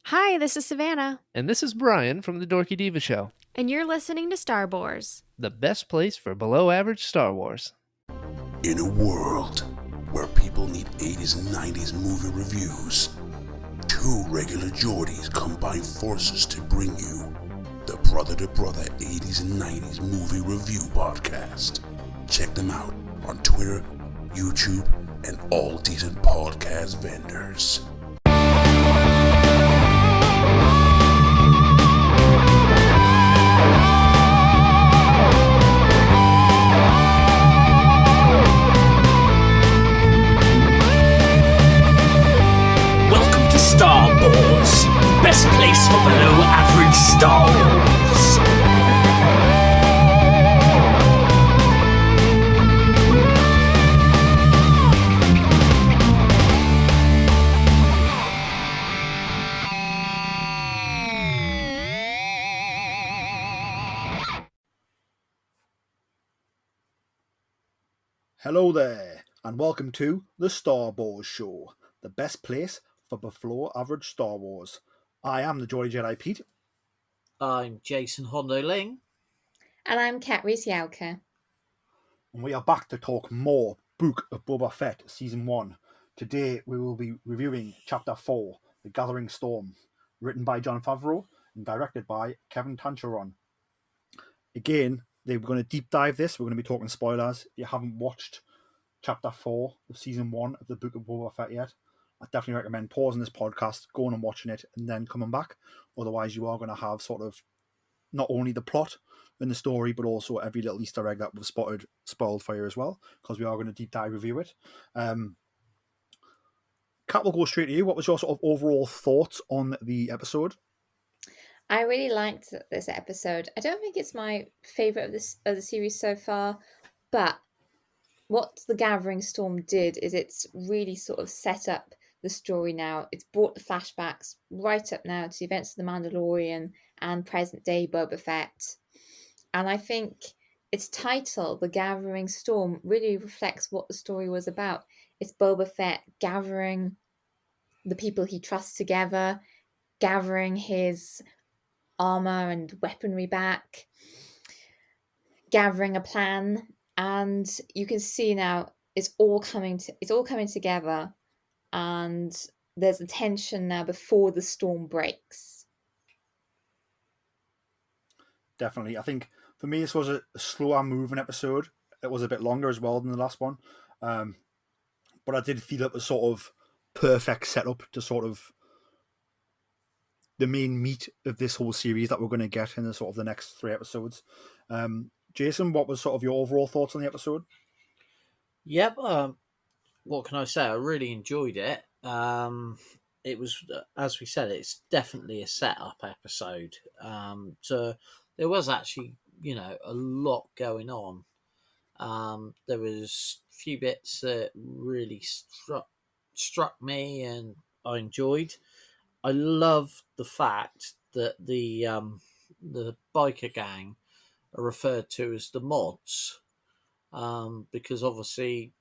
Hi, this is Savannah, And this is Brian from the Dorky Diva Show, and you're listening to Star Wars. the best place for below average Star Wars. In a world where people need 80s and 90s movie reviews, two regular Geordies combine forces to bring you the Brother to Brother 80s and 90s movie review podcast. Check them out on Twitter, YouTube, and all decent podcast vendors. Welcome to Star Wars, best place for below average Star Wars. Hello there, and welcome to the Star Wars Show, the best place for below average Star Wars. I am the Jolly Jedi Pete. I'm Jason Hondo Ling. And I'm Kat Rees-Yalka. And we are back to talk more Book of Boba Fett Season 1. Today we will be reviewing Chapter 4, The Gathering Storm, written by Jon Favreau and directed by Kevin Tancharoen. Again, we're going to deep dive this. We're going to be talking spoilers. If you haven't watched Chapter 4 of Season 1 of the Book of Boba Fett yet, I definitely recommend pausing this podcast, going and watching it, and then coming back. Otherwise, you are going to have sort of not only the plot and the story, but also every little Easter egg that we've spoiled for you as well, because we are going to deep dive review it. Kat, we'll go straight to you. What was your sort of overall thoughts on the episode? I really liked this episode. I don't think it's my favourite of the series so far, but what the Gathering Storm did is it's really sort of set up the story now. It's brought the flashbacks right up now to the events of The Mandalorian and present-day Boba Fett. And I think its title, The Gathering Storm, really reflects what the story was about. It's Boba Fett gathering the people he trusts together, gathering his armor and weaponry back, gathering a plan, and you can see now it's all coming together, and there's a tension now before the storm breaks. Definitely. I think for me this was a slower moving episode. It was a bit longer as well than the last one, but I did feel it was sort of perfect setup to sort of the main meat of this whole series that we're going to get in the sort of the next 3 episodes. Jason, what was sort of your overall thoughts on the episode? Yep. What can I say? I really enjoyed it. It was, as we said, it's definitely a setup episode. So there was actually, a lot going on. There was a few bits that really struck me and I enjoyed. I love the fact that the biker gang are referred to as the mods, because obviously,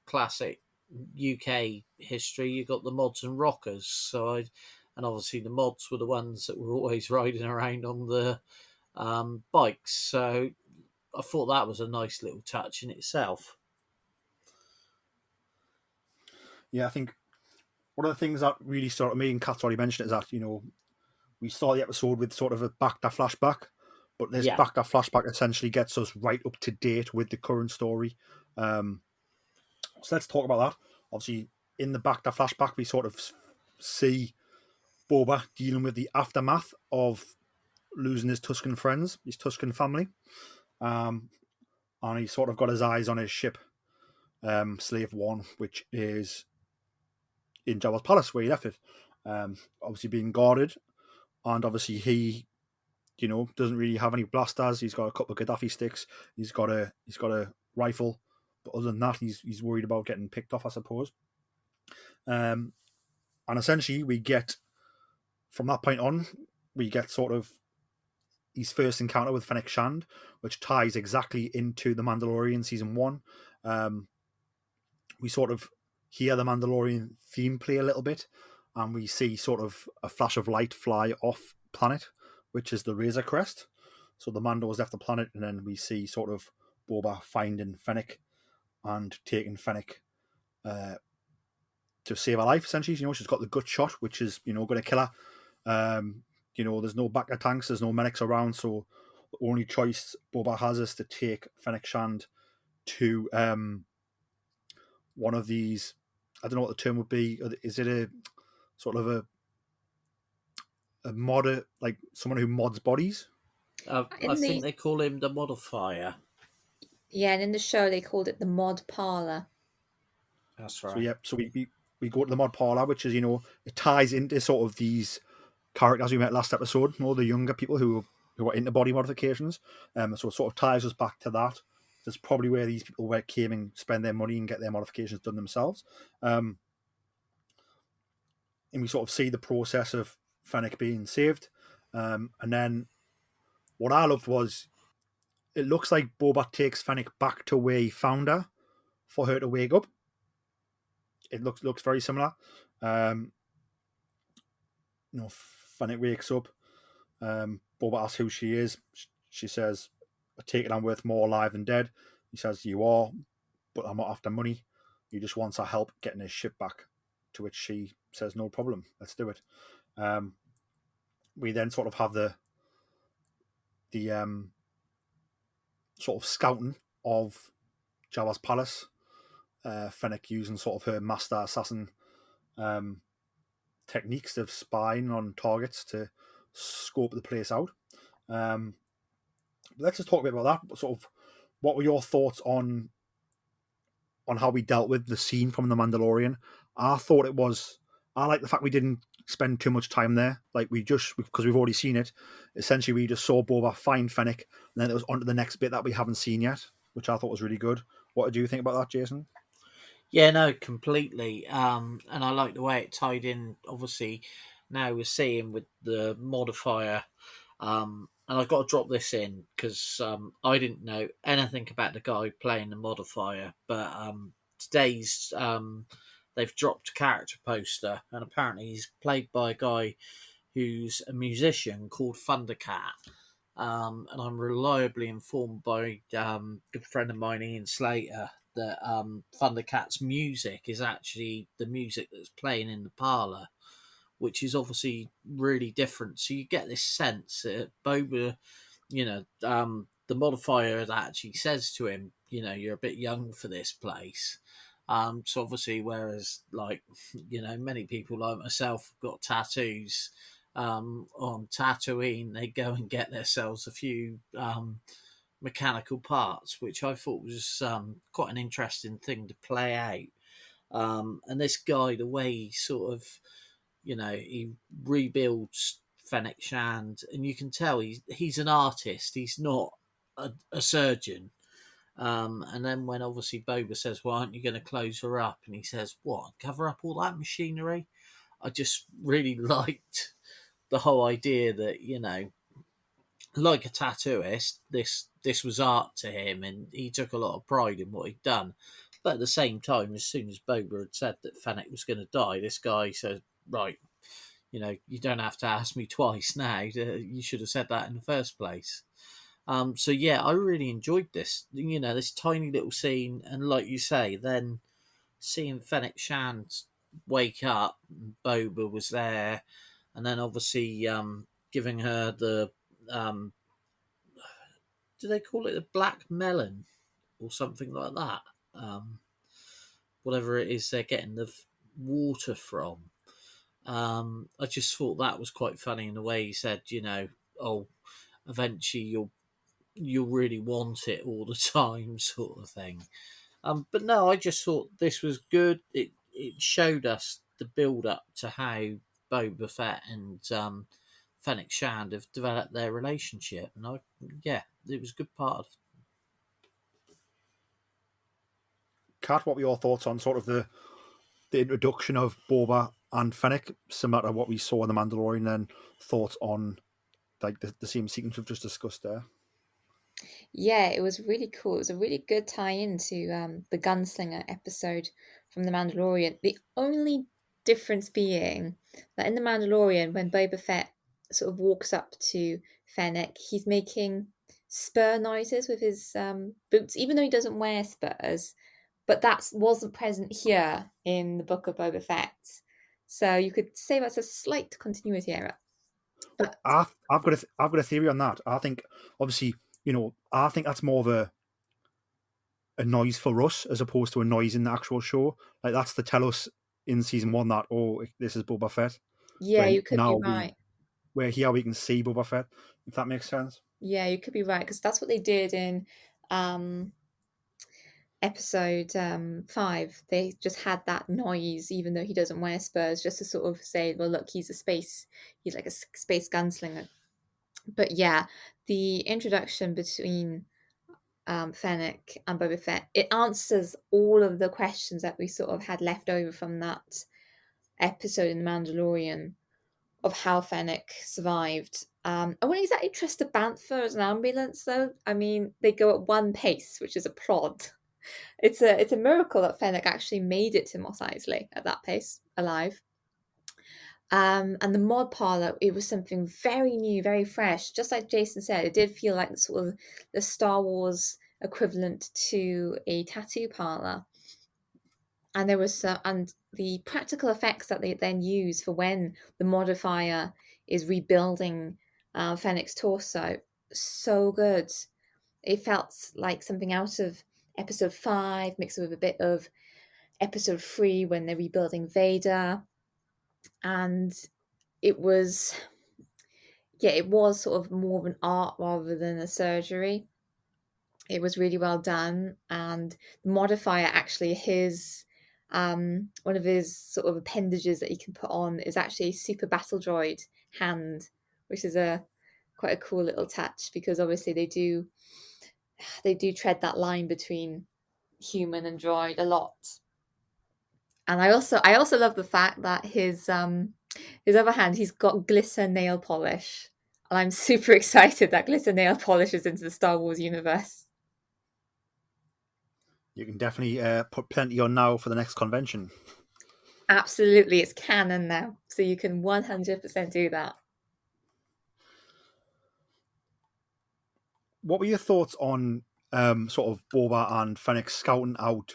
classic UK history, you got the mods and rockers. And obviously the mods were the ones that were always riding around on the bikes. So I thought that was a nice little touch in itself. Yeah, I think one of the things that really sort of me and Kat's already mentioned is that, we start the episode with sort of a back-to flashback, but this back-to flashback essentially gets us right up to date with the current story. So let's talk about that. Obviously, in the back-to flashback, we sort of see Boba dealing with the aftermath of losing his Tusken friends, his Tusken family. And he's sort of got his eyes on his ship, Slave One, which is in Jabba's palace where he left it, obviously being guarded, and obviously he, doesn't really have any blasters. He's got a couple of Gaddafi sticks. He's got a rifle, but other than that, he's worried about getting picked off, I suppose. And essentially, we get from that point on, we get sort of his first encounter with Fennec Shand, which ties exactly into The Mandalorian Season 1. We sort of hear the Mandalorian theme play a little bit, and we see sort of a flash of light fly off planet, which is the Razor Crest. So the Mando has left the planet, and then we see sort of Boba finding Fennec and taking Fennec to save her life, essentially. She's got the gut shot, which is, going to kill her. There's no backup tanks, there's no medics around, so the only choice Boba has is to take Fennec Shand to one of these. I don't know what the term would be. Is it a sort of a modder, like someone who mods bodies? I think they call him the modifier. Yeah, and in the show they called it the mod parlor. That's right. So we go to the mod parlor, which is, it ties into sort of these characters we met last episode, the younger people who are into body modifications. So it sort of ties us back to that. That's probably where these people came and spend their money and get their modifications done themselves. And we sort of see the process of Fennec being saved. And then what I loved was, it looks like Boba takes Fennec back to where he found her for her to wake up. It looks very similar. Fennec wakes up. Boba asks who she is. She says, "I take it I'm worth more alive than dead." He says, "You are, but I'm not after money." He just wants our help getting his ship back. To which she says, "No problem, let's do it." We then sort of have the sort of scouting of Jabba's palace. Fennec using sort of her master assassin techniques of spying on targets to scope the place out. Let's just talk a bit about that. Sort of, what were your thoughts on how we dealt with the scene from The Mandalorian? I like the fact we didn't spend too much time there. Like, because we've already seen it. Essentially, we just saw Boba find Fennec, and then it was on to the next bit that we haven't seen yet, which I thought was really good. What did you think about that, Jason? Yeah, no, completely. And I like the way it tied in. Obviously, now we're seeing with the modifier. And I've got to drop this in because I didn't know anything about the guy playing the modifier. But today's they've dropped a character poster, and apparently he's played by a guy who's a musician called Thundercat. And I'm reliably informed by a good friend of mine, Ian Slater, that Thundercat's music is actually the music that's playing in the parlour, which is obviously really different. So you get this sense that Boba, the modifier that actually says to him, you're a bit young for this place. So obviously, whereas many people like myself have got tattoos on Tatooine, they go and get themselves a few mechanical parts, which I thought was quite an interesting thing to play out. And this guy, the way he sort of, he rebuilds Fennec Shand, and you can tell he's an artist. He's not a surgeon. And then when obviously Boba says, "Well, aren't you going to close her up?" and he says, "What? Cover up all that machinery?" I just really liked the whole idea that, like a tattooist, this was art to him, and he took a lot of pride in what he'd done. But at the same time, as soon as Boba had said that Fennec was going to die, this guy said, "Right, you don't have to ask me twice now. You should have said that in the first place." So yeah, I really enjoyed this. This tiny little scene, and like you say, then seeing Fennec Shand wake up, Boba was there, and then obviously giving her the do they call it the black melon or something like that? Whatever it is they're getting the water from. I just thought that was quite funny in the way he said, "Oh, eventually you'll really want it all the time," sort of thing. But no, I just thought this was good. It showed us the build up to how Boba Fett and Fennec Shand have developed their relationship, and it was a good part of. Kat, what were your thoughts on sort of the introduction of Boba and Fennec, similar to what we saw in The Mandalorian, and thoughts on like the same sequence we've just discussed there? Yeah, it was really cool. It was a really good tie-in to the Gunslinger episode from The Mandalorian. The only difference being that in The Mandalorian, when Boba Fett sort of walks up to Fennec, he's making spur noises with his boots, even though he doesn't wear spurs. But that wasn't present here in the Book of Boba Fett. So you could say that's a slight continuity error. But I've got a theory on that. I think obviously, I think that's more of a noise for us as opposed to a noise in the actual show. Like that's to tell us in season 1 that this is Boba Fett. yeah, you could be right. Where here we can see Boba Fett, if that makes sense. Yeah, you could be right, because that's what they did in episode 5. They just had that noise, even though he doesn't wear spurs, just to sort of say, well, look, he's like a space gunslinger. But yeah, the introduction between Fennec and Boba Fett, it answers all of the questions that we sort of had left over from that episode in The Mandalorian of how Fennec survived. I wouldn't exactly trust a Bantha as an ambulance, though. I mean, they go at one pace, which is a prod. It's a miracle that Fennec actually made it to Mos Eisley at that pace, alive. And the mod parlor, it was something very new, very fresh. Just like Jason said, it did feel like sort of the Star Wars equivalent to a tattoo parlor. And there was and the practical effects that they then use for when the modifier is rebuilding Fennec's torso, so good. It felt like something out of episode 5, mixed with a bit of episode 3 when they're rebuilding Vader. And it was sort of more of an art rather than a surgery. It was really well done. And the modifier, actually, one of his sort of appendages that he can put on is actually a super battle droid hand, which is quite a cool little touch, because obviously they do tread that line between human and droid a lot. And I also love the fact that his other hand, he's got glitter nail polish, and I'm super excited that glitter nail polish is into the Star Wars universe. You can definitely put plenty on now for the next convention. Absolutely, it's canon now, so you can 100% do that. What were your thoughts on sort of Boba and Fennec scouting out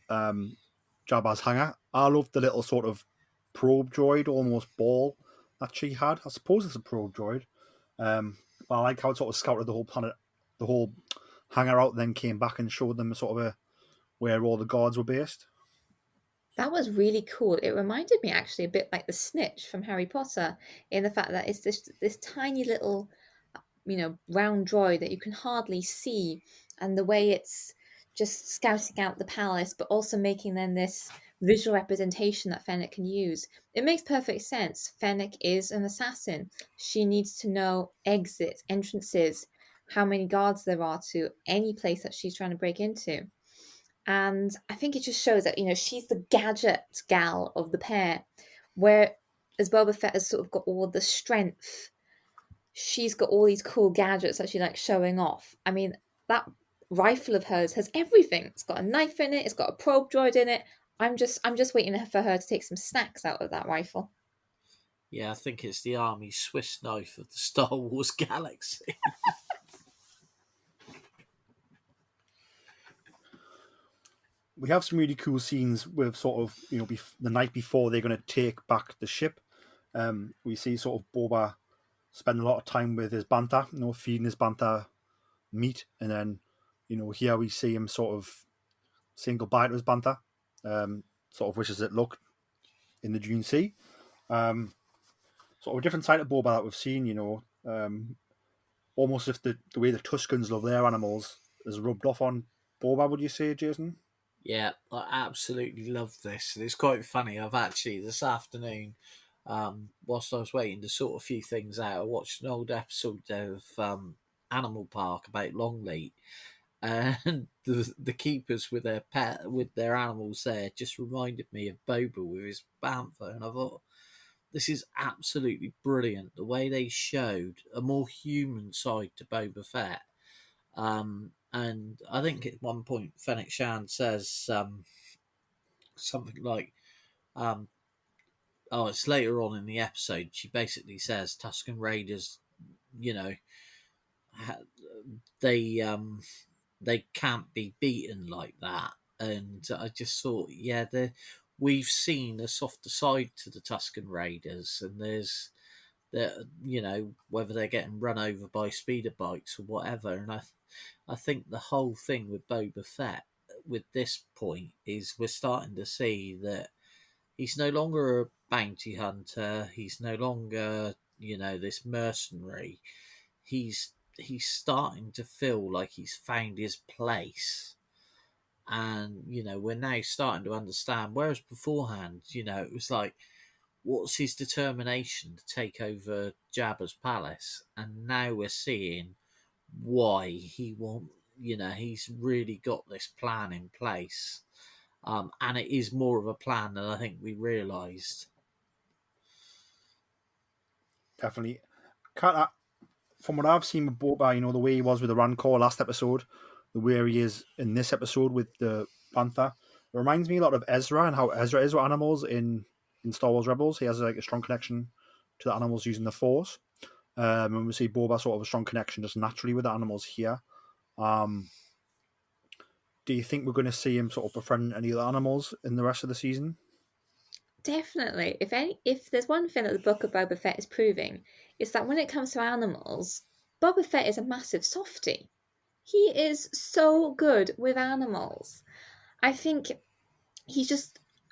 Jabba's hangar? I loved the little sort of probe droid, almost ball that she had. I suppose it's a probe droid. But I like how it sort of scouted the whole planet, the whole hangar out, then came back and showed them sort of where all the guards were based. That was really cool. It reminded me actually a bit like the Snitch from Harry Potter, in the fact that it's this tiny little, round droid that you can hardly see, and the way it's just scouting out the palace, but also making then this visual representation that Fennec can use. It makes perfect sense. Fennec is an assassin. She needs to know exits, entrances, how many guards there are to any place that she's trying to break into. And I think it just shows that, she's the gadget gal of the pair, where as Boba Fett has sort of got all the strength, she's got all these cool gadgets that she likes showing off. I mean, that rifle of hers has everything. It's got a knife in it. It's got a probe droid in it. I'm just waiting for her to take some snacks out of that rifle. Yeah, I think it's the Army Swiss knife of the Star Wars galaxy. We have some really cool scenes with sort of, the night before they're going to take back the ship. We see sort of Boba spend a lot of time with his Bantha, feeding his Bantha meat. And then, here we see him sort of saying goodbye to his Bantha, sort of wishes it luck in the Dune Sea. Sort of a different side of Boba that we've seen, almost if the way the Tuscans love their animals is rubbed off on Boba, would you say, Jason? Yeah, I absolutely love this. And it's quite funny. I've actually, this afternoon, whilst I was waiting to sort a few things out, I watched an old episode of Animal Park about Longleat. And the keepers with their animals there just reminded me of Boba with his Bantha. And I thought, this is absolutely brilliant. The way they showed a more human side to Boba Fett. And I think at one point Fennec Shand says something like, Oh, it's later on in the episode. She basically says Tusken Raiders, you know, they they can't be beaten like that. And I just thought, yeah, we've seen a softer side to the Tusken Raiders, and there's that, whether they're getting run over by speeder bikes or whatever. And I think the whole thing with Boba Fett with this point is we're starting to see that he's no longer a bounty hunter. He's no longer, this mercenary. He's starting to feel like he's found his place. And, we're now starting to understand. Whereas beforehand, it was like, what's his determination to take over Jabba's palace? And now we're seeing why he won't, he's really got this plan in place. And it is more of a plan than I think we realised. Definitely. From what I've seen with Boba, the way he was with the Rancor last episode, the way he is in this episode with the Panther, it reminds me a lot of Ezra and how Ezra is with animals in Star Wars Rebels. He has like a strong connection to the animals using the Force. And we see Boba sort of a strong connection just naturally with the animals here. Do you think we're going to see him sort of befriend any of the animals in the rest of the season? Definitely. If there's one thing that the Book of Boba Fett is proving, it's that when it comes to animals, Boba Fett is a massive softie. He is so good with animals. I think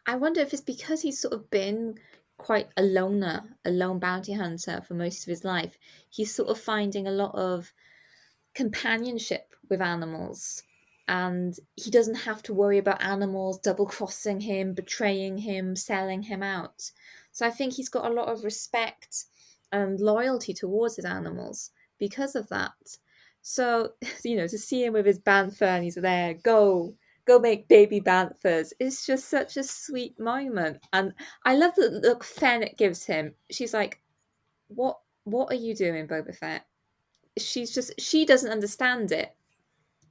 I wonder if it's because he's sort of been quite a lone bounty hunter for most of his life. He's sort of finding a lot of companionship with animals. And he doesn't have to worry about animals double crossing him, betraying him, selling him out. So I think he's got a lot of respect and loyalty towards his animals because of that. So, to see him with his bantha and he's there, go make baby banthas. It's just such a sweet moment. And I love the look Fennec gives him. She's like, what are you doing, Boba Fett? She doesn't understand it.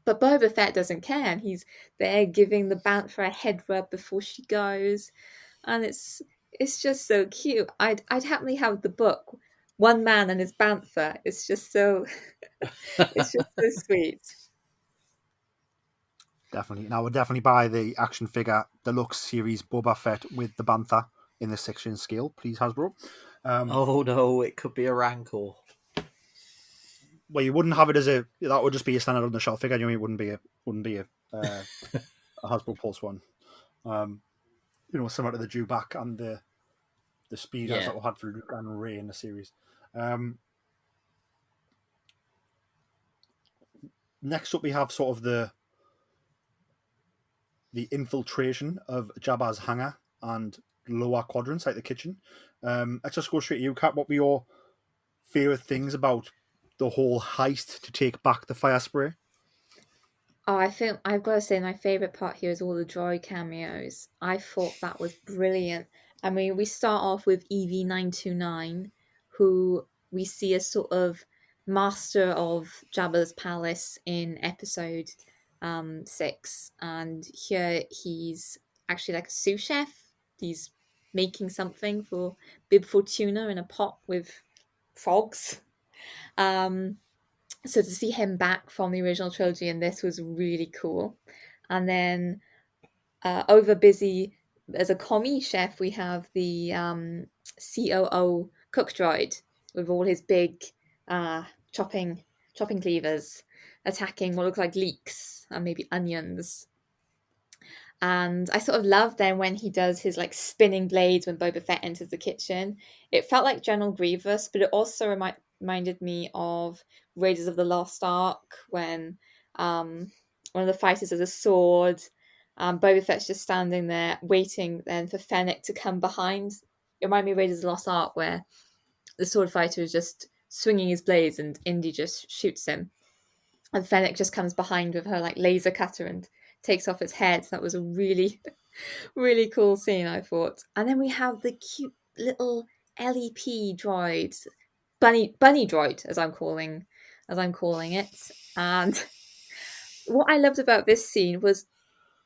But Boba Fett doesn't care, and he's there giving the bantha a head rub before she goes, and it's just so cute. I'd happily have the book, one man and his bantha. It's just so it's just so sweet. Definitely, and I would definitely buy the action figure deluxe series Boba Fett with the bantha in the 6-inch scale, please, Hasbro. Oh no, it could be a Rancor. Well, you wouldn't have it that would just be a standard on the shelf figure. It wouldn't be a Hasbro Pulse one. Similar to the Dewback and the speeders that we had for Luke and Rey in the series. Next up, we have sort of the infiltration of Jabba's hangar and lower quadrants, like the kitchen. Let's just go straight to you, Kat. What were your favourite things about the whole heist to take back the fire spray? Oh, I think I've got to say my favourite part here is all the droid cameos. I thought that was brilliant. I mean, we start off with EV-929, who we see as sort of master of Jabba's palace in episode 6. And here he's actually like a sous chef. He's making something for Bib Fortuna in a pot with frogs. So to see him back from the original trilogy in this was really cool. And then over busy as a commie chef, we have the COO cook droid with all his big chopping cleavers attacking what looks like leeks and maybe onions. And I sort of love then when he does his like spinning blades when Boba Fett enters the kitchen. It felt like General Grievous, but it also reminded me of Raiders of the Lost Ark when one of the fighters has a sword. Boba Fett's just standing there waiting then for Fennec to come behind. It reminded me of Raiders of the Lost Ark where the sword fighter is just swinging his blades and Indy just shoots him. And Fennec just comes behind with her like laser cutter and takes off its head. That was a really, really cool scene, I thought. And then we have the cute little LEP droid, bunny droid, as I'm calling it. And what I loved about this scene was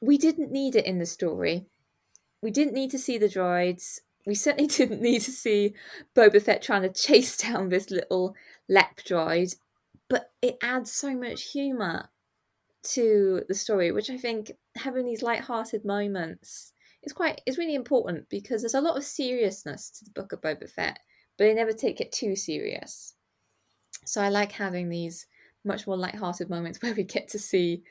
we didn't need it in the story. We didn't need to see the droids. we certainly didn't need to see Boba Fett trying to chase down this little lep droid, but it adds so much humour to the story, which I think having these light-hearted moments is really important, because there's a lot of seriousness to the Book of Boba Fett, but they never take it too serious. So I like having these much more light-hearted moments where we get to see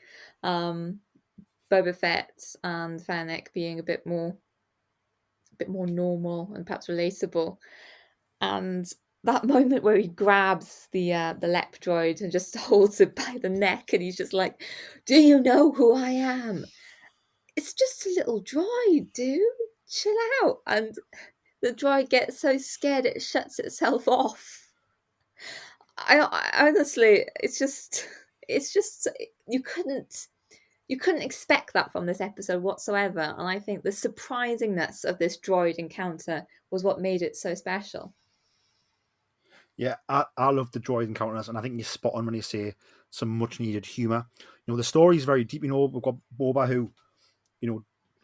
Boba Fett and Fennec being a bit more normal and perhaps relatable. And that moment where he grabs the lep droid and just holds it by the neck, and he's just like, "Do you know who I am? It's just a little droid, dude. Chill out." And the droid gets so scared it shuts itself off. I honestly, it's just you couldn't expect that from this episode whatsoever, and I think the surprisingness of this droid encounter was what made it so special. Yeah, I love the droid encounters, and I think you're spot on when you say some much needed humour. The story is very deep. We've got Boba, who,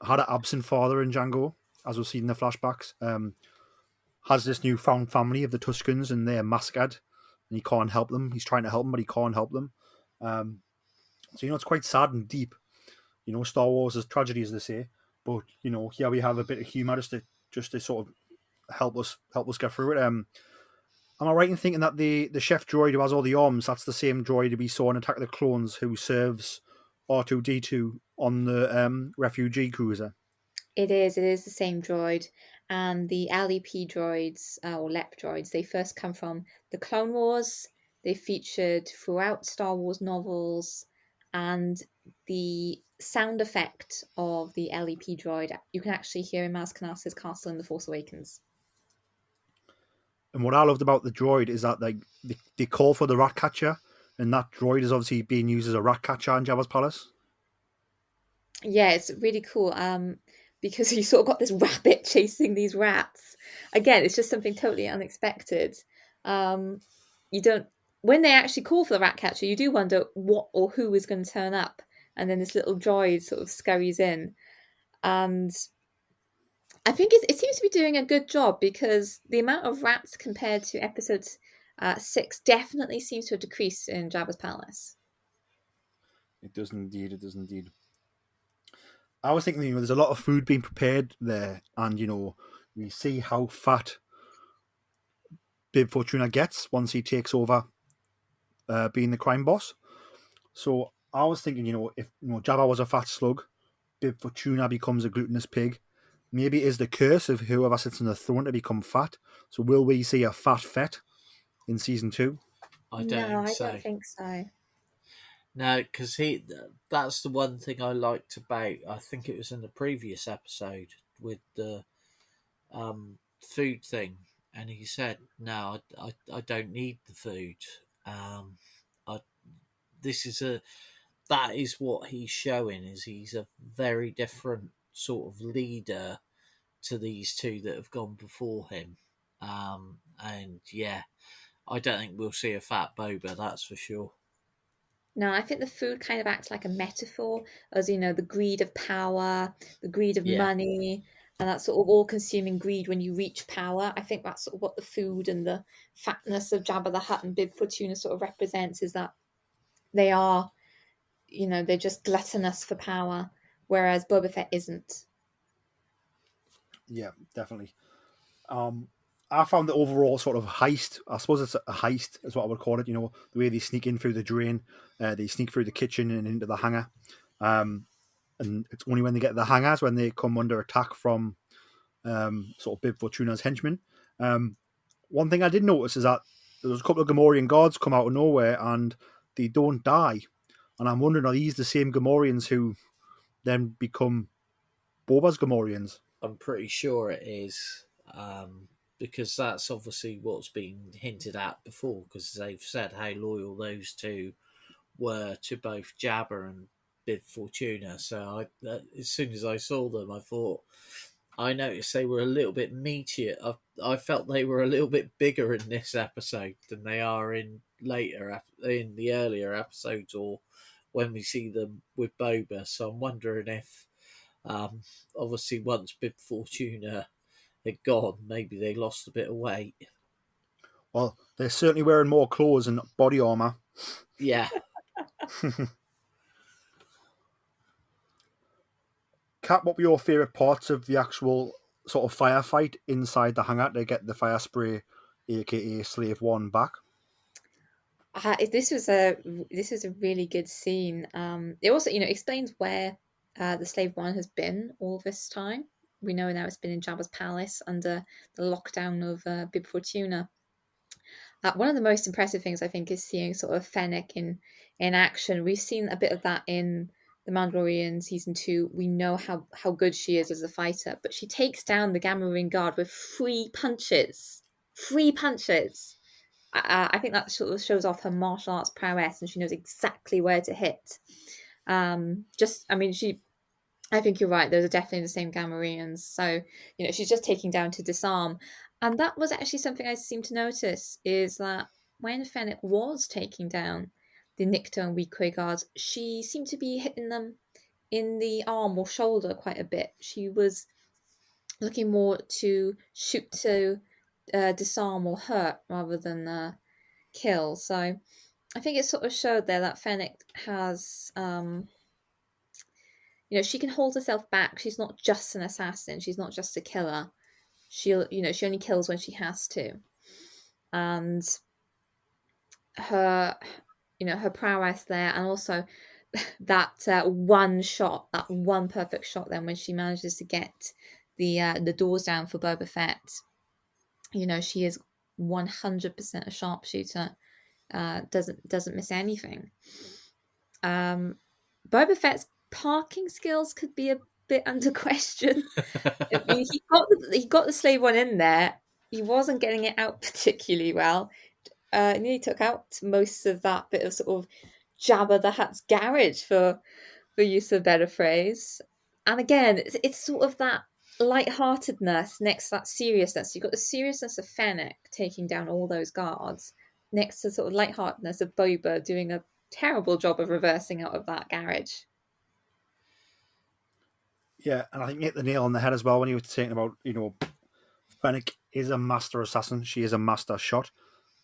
had an absent father in Django, as we've seen in the flashbacks. Has this newfound family of the Tuscans, and they're massacred, and he can't help them. He's trying to help them, but he can't help them. So it's quite sad and deep. Star Wars is tragedy, as they say, but here we have a bit of humour just to sort of help us get through it. Am I right in thinking that the chef droid who has all the arms, that's the same droid we saw in Attack of the Clones, who serves R2-D2 on the refugee cruiser? It is the same droid, and the LEP droids, or LEP droids, they first come from the Clone Wars. They featured throughout Star Wars novels, and the sound effect of the LEP droid, you can actually hear in Maz Kanata's castle in The Force Awakens. And what I loved about the droid is that they call for the rat catcher, and that droid is obviously being used as a rat catcher in Jabba's palace. Yeah, it's really cool. Because you sort of got this rabbit chasing these rats. Again, it's just something totally unexpected. You don't, when they actually call for the rat catcher, you do wonder what or who is going to turn up, and then this little droid sort of scurries in, and I think it seems to be doing a good job, because the amount of rats compared to episode 6 definitely seems to have decreased in Jabba's palace. It does indeed. It does indeed. I was thinking, there's a lot of food being prepared there, and we see how fat Bib Fortuna gets once he takes over being the crime boss. So I was thinking, if Jabba was a fat slug, Bib Fortuna becomes a glutinous pig. Maybe it is the curse of whoever sits on the throne to become fat. So will we see a fat Fett in season 2? I don't think so. No, because that's the one thing I liked about, I think it was in the previous episode with the food thing, and he said, "No, I don't need the food. That is what he's showing, is he's a very different sort of leader to these two that have gone before him. And yeah, I don't think we'll see a fat Boba, that's for sure." No, I think the food kind of acts like a metaphor, as the greed of power, the greed of money, and that sort of all-consuming greed when you reach power. I think that's sort of what the food and the fatness of Jabba the Hutt and Bib Fortuna sort of represents, is that they are, they're just gluttonous for power, whereas Boba Fett isn't. Yeah, definitely. I found the overall sort of heist, I suppose it's a heist is what I would call it, the way they sneak in through the drain, they sneak through the kitchen and into the hangar. And it's only when they get to the hangars when they come under attack from sort of Bib Fortuna's henchmen. One thing I did notice is that there was a couple of Gamorrean guards come out of nowhere and they don't die. And I'm wondering, are these the same Gamorreans who then become Boba's Gamorreans? I'm pretty sure it is. Because that's obviously what's been hinted at before, because they've said how loyal those two were to both Jabba and Bib Fortuna. So as soon as I saw them, I noticed they were a little bit meatier. I felt they were a little bit bigger in this episode than they are in the earlier episodes, or when we see them with Boba. So I'm wondering if, obviously, once Bib Fortuna they're gone. Maybe they lost a bit of weight. Well, they're certainly wearing more clothes and body armor. Yeah. Kat, what were your favourite parts of the actual sort of firefight inside the hangar to get the fire spray, aka Slave One, back? This was a really good scene. It also, explains where the Slave One has been all this time. We know now it's been in Jabba's palace under the lockdown of Bib Fortuna. One of the most impressive things I think is seeing sort of Fennec in action. We've seen a bit of that in The Mandalorian season 2. We know how good she is as a fighter, but she takes down the Gamma Ring guard with 3 punches. 3 punches. I think that sort of shows off her martial arts prowess, and she knows exactly where to hit. I think you're right. Those are definitely the same Gamorreans. So, she's just taking down to disarm. And that was actually something I seemed to notice, is that when Fennec was taking down the Nikto and Weequay guards, she seemed to be hitting them in the arm or shoulder quite a bit. She was looking more to shoot to disarm or hurt rather than kill. So I think it sort of showed there that Fennec has, she can hold herself back. She's not just an assassin. She's not just a killer. She only kills when she has to. And her prowess there, and also that one shot, that one perfect shot then when she manages to get the doors down for Boba Fett. She is 100% a sharpshooter. Doesn't miss anything. Boba Fett's parking skills could be a bit under question. I mean, he got the Slave One in there. He wasn't getting it out particularly well. Nearly took out most of that bit of sort of Jabba the Hutt's garage, for use of a better phrase. And again, it's sort of that lightheartedness next to that seriousness. You've got the seriousness of Fennec taking down all those guards, next to sort of lightheartedness of Boba doing a terrible job of reversing out of that garage. Yeah, and I think you hit the nail on the head as well when you were saying about, Fennec is a master assassin. She is a master shot.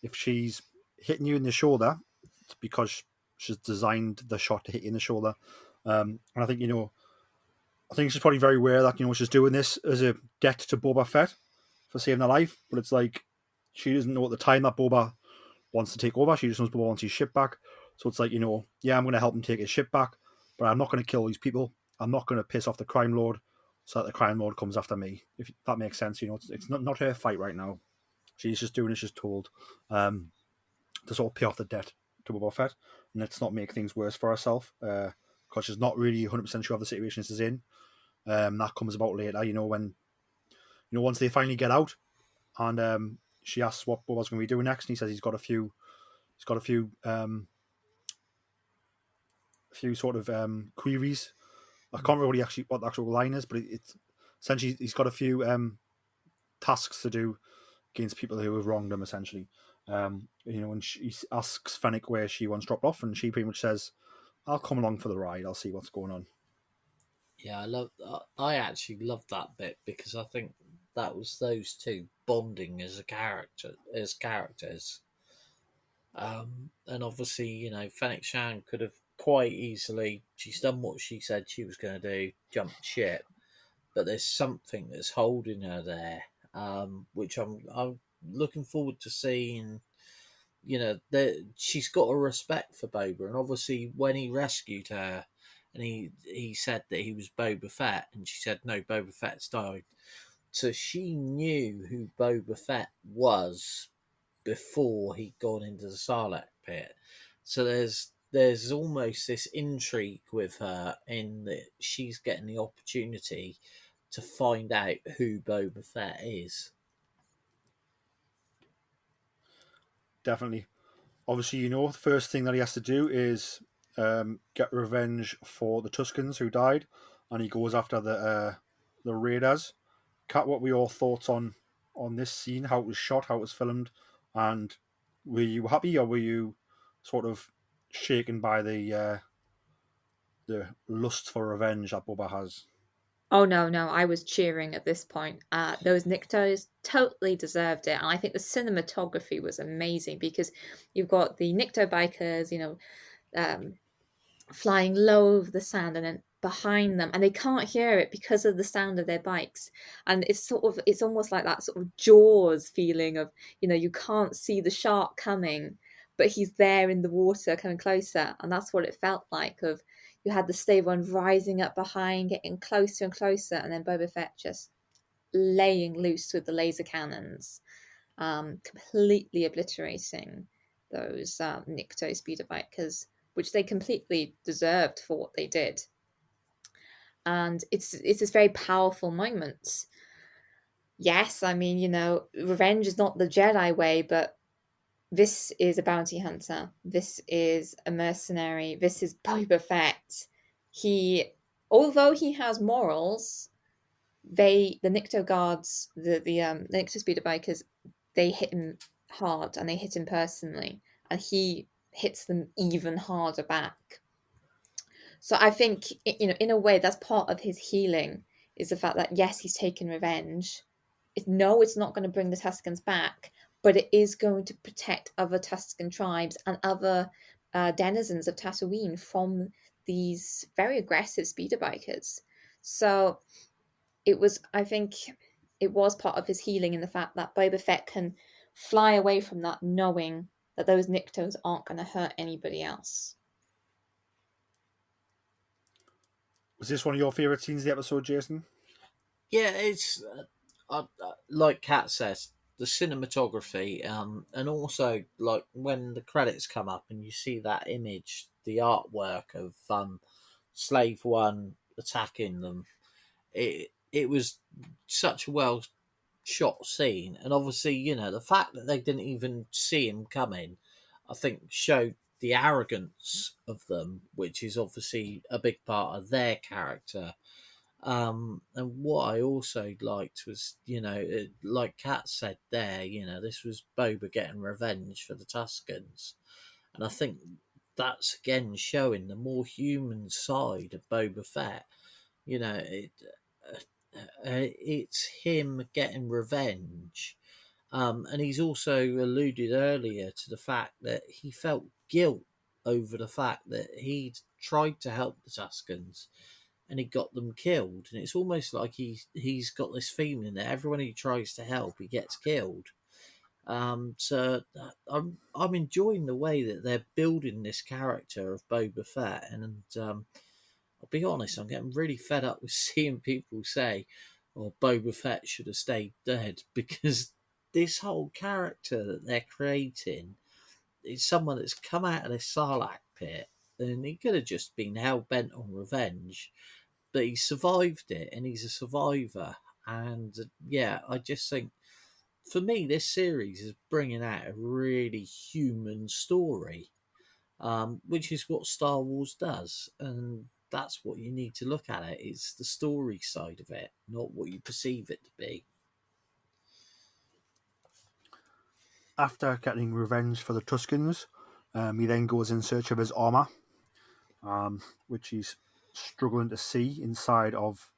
If she's hitting you in the shoulder, it's because she's designed the shot to hit you in the shoulder. And I think, I think she's probably very aware that, she's doing this as a debt to Boba Fett for saving her life. But it's like, she doesn't know at the time that Boba wants to take over. She just knows Boba wants his ship back. So it's like, yeah, I'm going to help him take his ship back, but I'm not going to kill these people. I'm not going to piss off the crime lord so that the crime lord comes after me. If that makes sense, it's not her fight right now. She's just doing as she's told to sort of pay off the debt to Boba Fett, and let's not make things worse for herself because she's not really 100% sure of the situation she's in. That comes about later, when once they finally get out, and she asks what Boba's going to be doing next, and he says he's got a few sort of queries. I can't remember what the actual line is, but it's essentially he's got a few tasks to do against people who have wronged him, essentially. And she asks Fennec where she wants dropped off, and she pretty much says, "I'll come along for the ride. I'll see what's going on." Yeah, I actually love that bit because I think that was those two bonding as characters. And obviously, Fennec Shan could have quite easily, she's done what she said she was going to do, jumped ship, but there's something that's holding her there, which I'm looking forward to seeing. She's got a respect for Boba, and obviously when he rescued her, and he said that he was Boba Fett, and she said no, Boba Fett's died. So she knew who Boba Fett was before he'd gone into the Sarlacc pit. So there's almost this intrigue with her in that she's getting the opportunity to find out who Boba Fett is. Definitely. Obviously, the first thing that he has to do is get revenge for the Tuscans who died, and he goes after the raiders. Kat, what were your thoughts on this scene? How it was shot, how it was filmed, and were you happy or were you sort of shaken by the lust for revenge that Boba has? Oh no, no, I was cheering at this point. Those Nyctos totally deserved it, and I think the cinematography was amazing because you've got the Nycto bikers, um, flying low over the sand, and then behind them, and they can't hear it because of the sound of their bikes. And it's almost like that sort of Jaws feeling of, you can't see the shark coming, but he's there in the water coming closer, and that's what it felt like. Of you had the Slave One rising up behind, getting closer and closer, and then Boba Fett just laying loose with the laser cannons, completely obliterating those Nikto speeder bikers, which they completely deserved for what they did. And it's this very powerful moment. Yes, I mean, revenge is not the Jedi way, but this is a bounty hunter. This is a mercenary. This is Boba Fett. Although he has morals, the Nikto guards, the Nikto speeder bikers, they hit him hard and they hit him personally, and he hits them even harder back. So I think, in a way, that's part of his healing, is the fact that, yes, he's taken revenge. No, it's not going to bring the Tuscans back, but it is going to protect other Tuscan tribes and other denizens of Tatooine from these very aggressive speeder bikers. So I think it was part of his healing, in the fact that Boba Fett can fly away from that, knowing that those Niktos aren't going to hurt anybody else. Was this one of your favourite scenes of the episode, Jason? Yeah, it's like Kat says, the cinematography, and also like when the credits come up and you see that image, the artwork of Slave One attacking them. It was such a well shot scene, and obviously, the fact that they didn't even see him coming, I think showed the arrogance of them, which is obviously a big part of their character. And what I also liked was, like Kat said there, this was Boba getting revenge for the Tuscans. And I think that's again showing the more human side of Boba Fett. It's him getting revenge. And he's also alluded earlier to the fact that he felt guilt over the fact that he'd tried to help the Tuscans and he got them killed. And it's almost like he's got this feeling that everyone he tries to help, he gets killed. So I'm enjoying the way that they're building this character of Boba Fett, and I'll be honest, I'm getting really fed up with seeing people say, "Oh, Boba Fett should have stayed dead," because this whole character that they're creating is someone that's come out of this Sarlacc pit, and he could have just been hell bent on revenge, but he survived it, and he's a survivor. And yeah, I just think, for me, this series is bringing out a really human story, which is what Star Wars does, and that's what you need to look at it. It's the story side of it, not what you perceive it to be. After getting revenge for the Tuscans, he then goes in search of his armor, which he's struggling to see inside of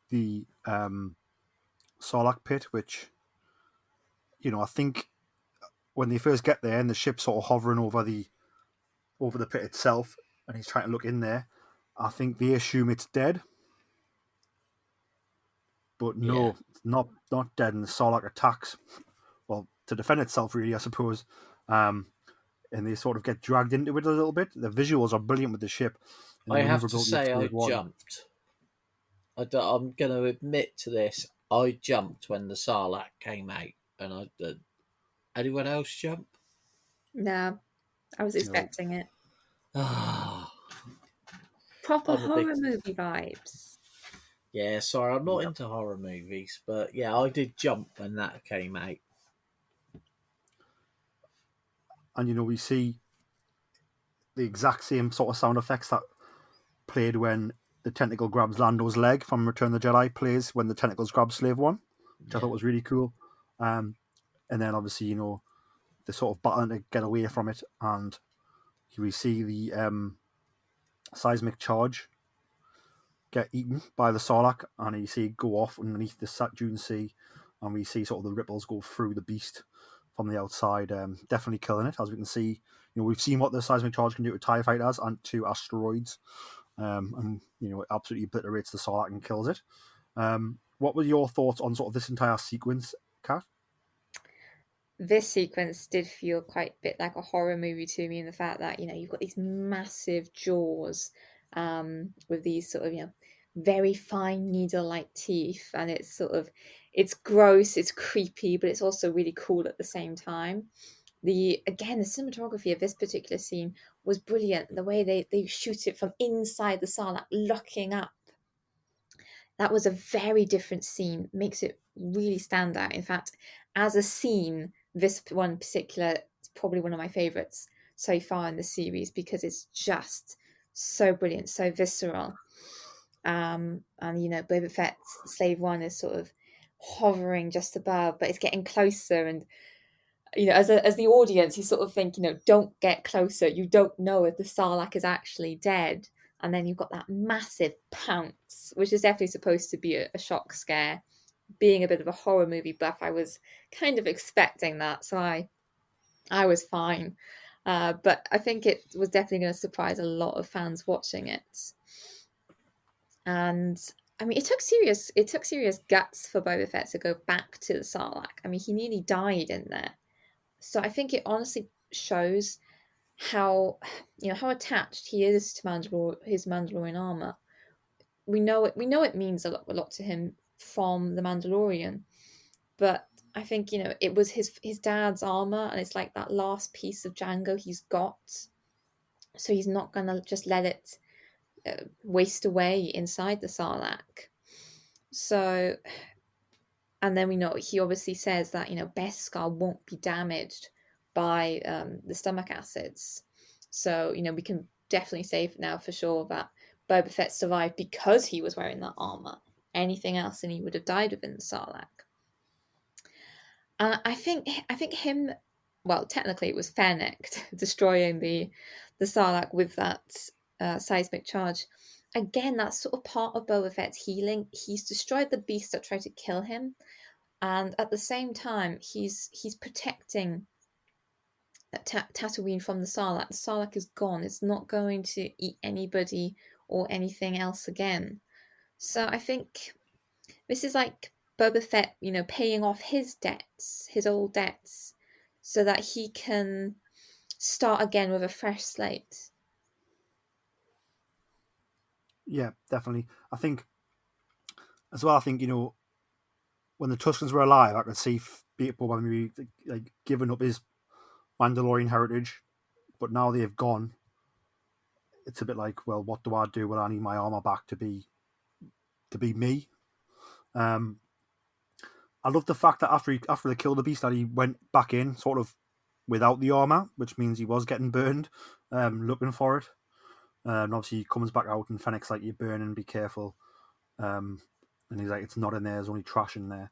the Sarlacc pit, which, I think when they first get there and the ship's sort of hovering over the pit itself, and he's trying to look in there, I think they assume it's dead. But no, Yeah. it's not dead, and the Sarlacc attacks, well, to defend itself, really, I suppose. And they sort of get dragged into it a little bit. The visuals are brilliant with the ship. And I the have to maneuverability say, I through water. jumped. I'm going to admit to this. I jumped when the Sarlacc came out, and anyone else jump? No, I was No. expecting it. Ah, Proper I'm a big- horror movie vibes. yeah. Sorry, I'm not into horror movies, but yeah, I did jump when that came out. And we see the exact same sort of sound effects that played when the tentacle grabs Lando's leg from Return of the Jedi plays when the tentacles grab Slave One, which I thought was really cool. And then obviously, they're sort of battling to get away from it, and we see the seismic charge get eaten by the Sarlacc, and you see it go off underneath the Dune Sea, and we see sort of the ripples go through the beast from the outside. Definitely killing it, as we can see. We've seen what the seismic charge can do to TIE fighters and to asteroids, and it absolutely obliterates the Sarlacc and kills it. What were your thoughts on sort of this entire sequence, Kat? This sequence did feel quite a bit like a horror movie to me, in the fact that you've got these massive jaws with these sort of very fine needle-like teeth, and it's gross, it's creepy, but it's also really cool at the same time. The cinematography of this particular scene was brilliant. The way they shoot it from inside the Sarlacc, looking up. That was a very different scene. Makes it really stand out. In fact, as a scene, this one particular is probably one of my favorites so far in the series, because it's just so brilliant, so visceral. And Boba Fett's Slave One is sort of hovering just above, but it's getting closer, and as the audience, you sort of think, don't get closer. You don't know if the Sarlacc is actually dead. And then you've got that massive pounce, which is definitely supposed to be a shock scare. Being a bit of a horror movie buff, I was kind of expecting that, so I was fine. But I think it was definitely going to surprise a lot of fans watching it. And I mean, it took serious guts for Boba Fett to go back to the Sarlacc. I mean, he nearly died in there. So I think it honestly shows how attached he is to his Mandalorian armor. We know it means a lot to him from the Mandalorian, but I think it was his dad's armor, and it's like that last piece of Jango he's got, so he's not gonna just let it waste away inside the Sarlacc. So, and then we know he obviously says that Beskar won't be damaged by the stomach acids. So, we can definitely say now for sure that Boba Fett survived because he was wearing that armor. Anything else, and he would have died within the Sarlacc. I think him. Well, technically, it was Fennec destroying the Sarlacc with that seismic charge. Again, that's sort of part of Boba Fett's healing. He's destroyed the beast that tried to kill him, and at the same time, he's protecting Tatooine from the Sarlacc. The Sarlacc is gone. It's not going to eat anybody or anything else again. So I think this is like Boba Fett, paying off his debts, his old debts, so that he can start again with a fresh slate. Yeah, definitely. I think as well. When the Tuscans were alive, I could see people maybe like giving up his Mandalorian heritage, but now they've gone. It's a bit like, well, what do I do when I need my armor back to be me? I love the fact that after they killed the beast, that he went back in sort of without the armor, which means he was getting burned, looking for it. And obviously he comes back out, and Fennec's like, "You're burning, be careful." And he's like, "It's not in there. There's only trash in there."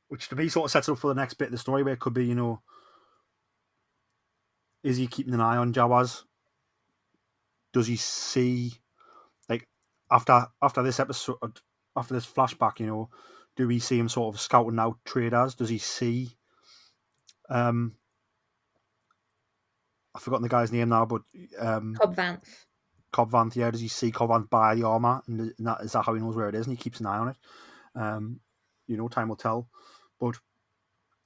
Which to me sort of sets up for the next bit of the story, where it could be, is he keeping an eye on Jawas? Does he see, like, after this episode, after this flashback, do we see him sort of scouting out traders? Does he see, I've forgotten the guy's name now, but Cobb Vanth. Cobb Vanth, yeah. Does he see Cobb Vanth buy the armor, and is that how he knows where it is, and he keeps an eye on it? Time will tell. But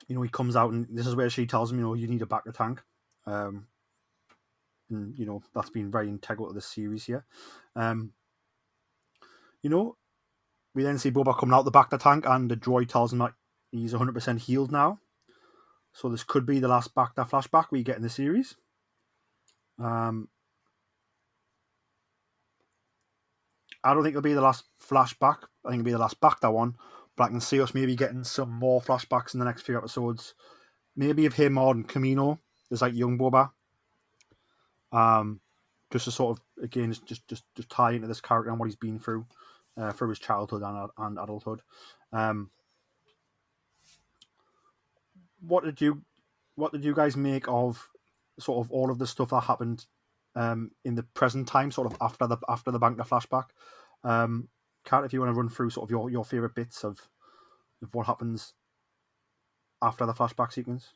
he comes out, and this is where she tells him, you need a back to tank. And that's been very integral to this series here. We then see Boba coming out the back to tank, and the droid tells him that he's 100% healed now. So this could be the last Bacta flashback we get in the series. I don't think it'll be the last flashback. I think it'll be the last Bacta one. But I can see us maybe getting some more flashbacks in the next few episodes. Maybe of him on Camino. There's like young Boba. Just to sort of, again, just tie into this character and what he's been through his childhood and adulthood. What did you guys make of sort of all of the stuff that happened in the present time, sort of after the Banker flashback. Kat, if you want to run through sort of your favourite bits of what happens after the flashback sequence.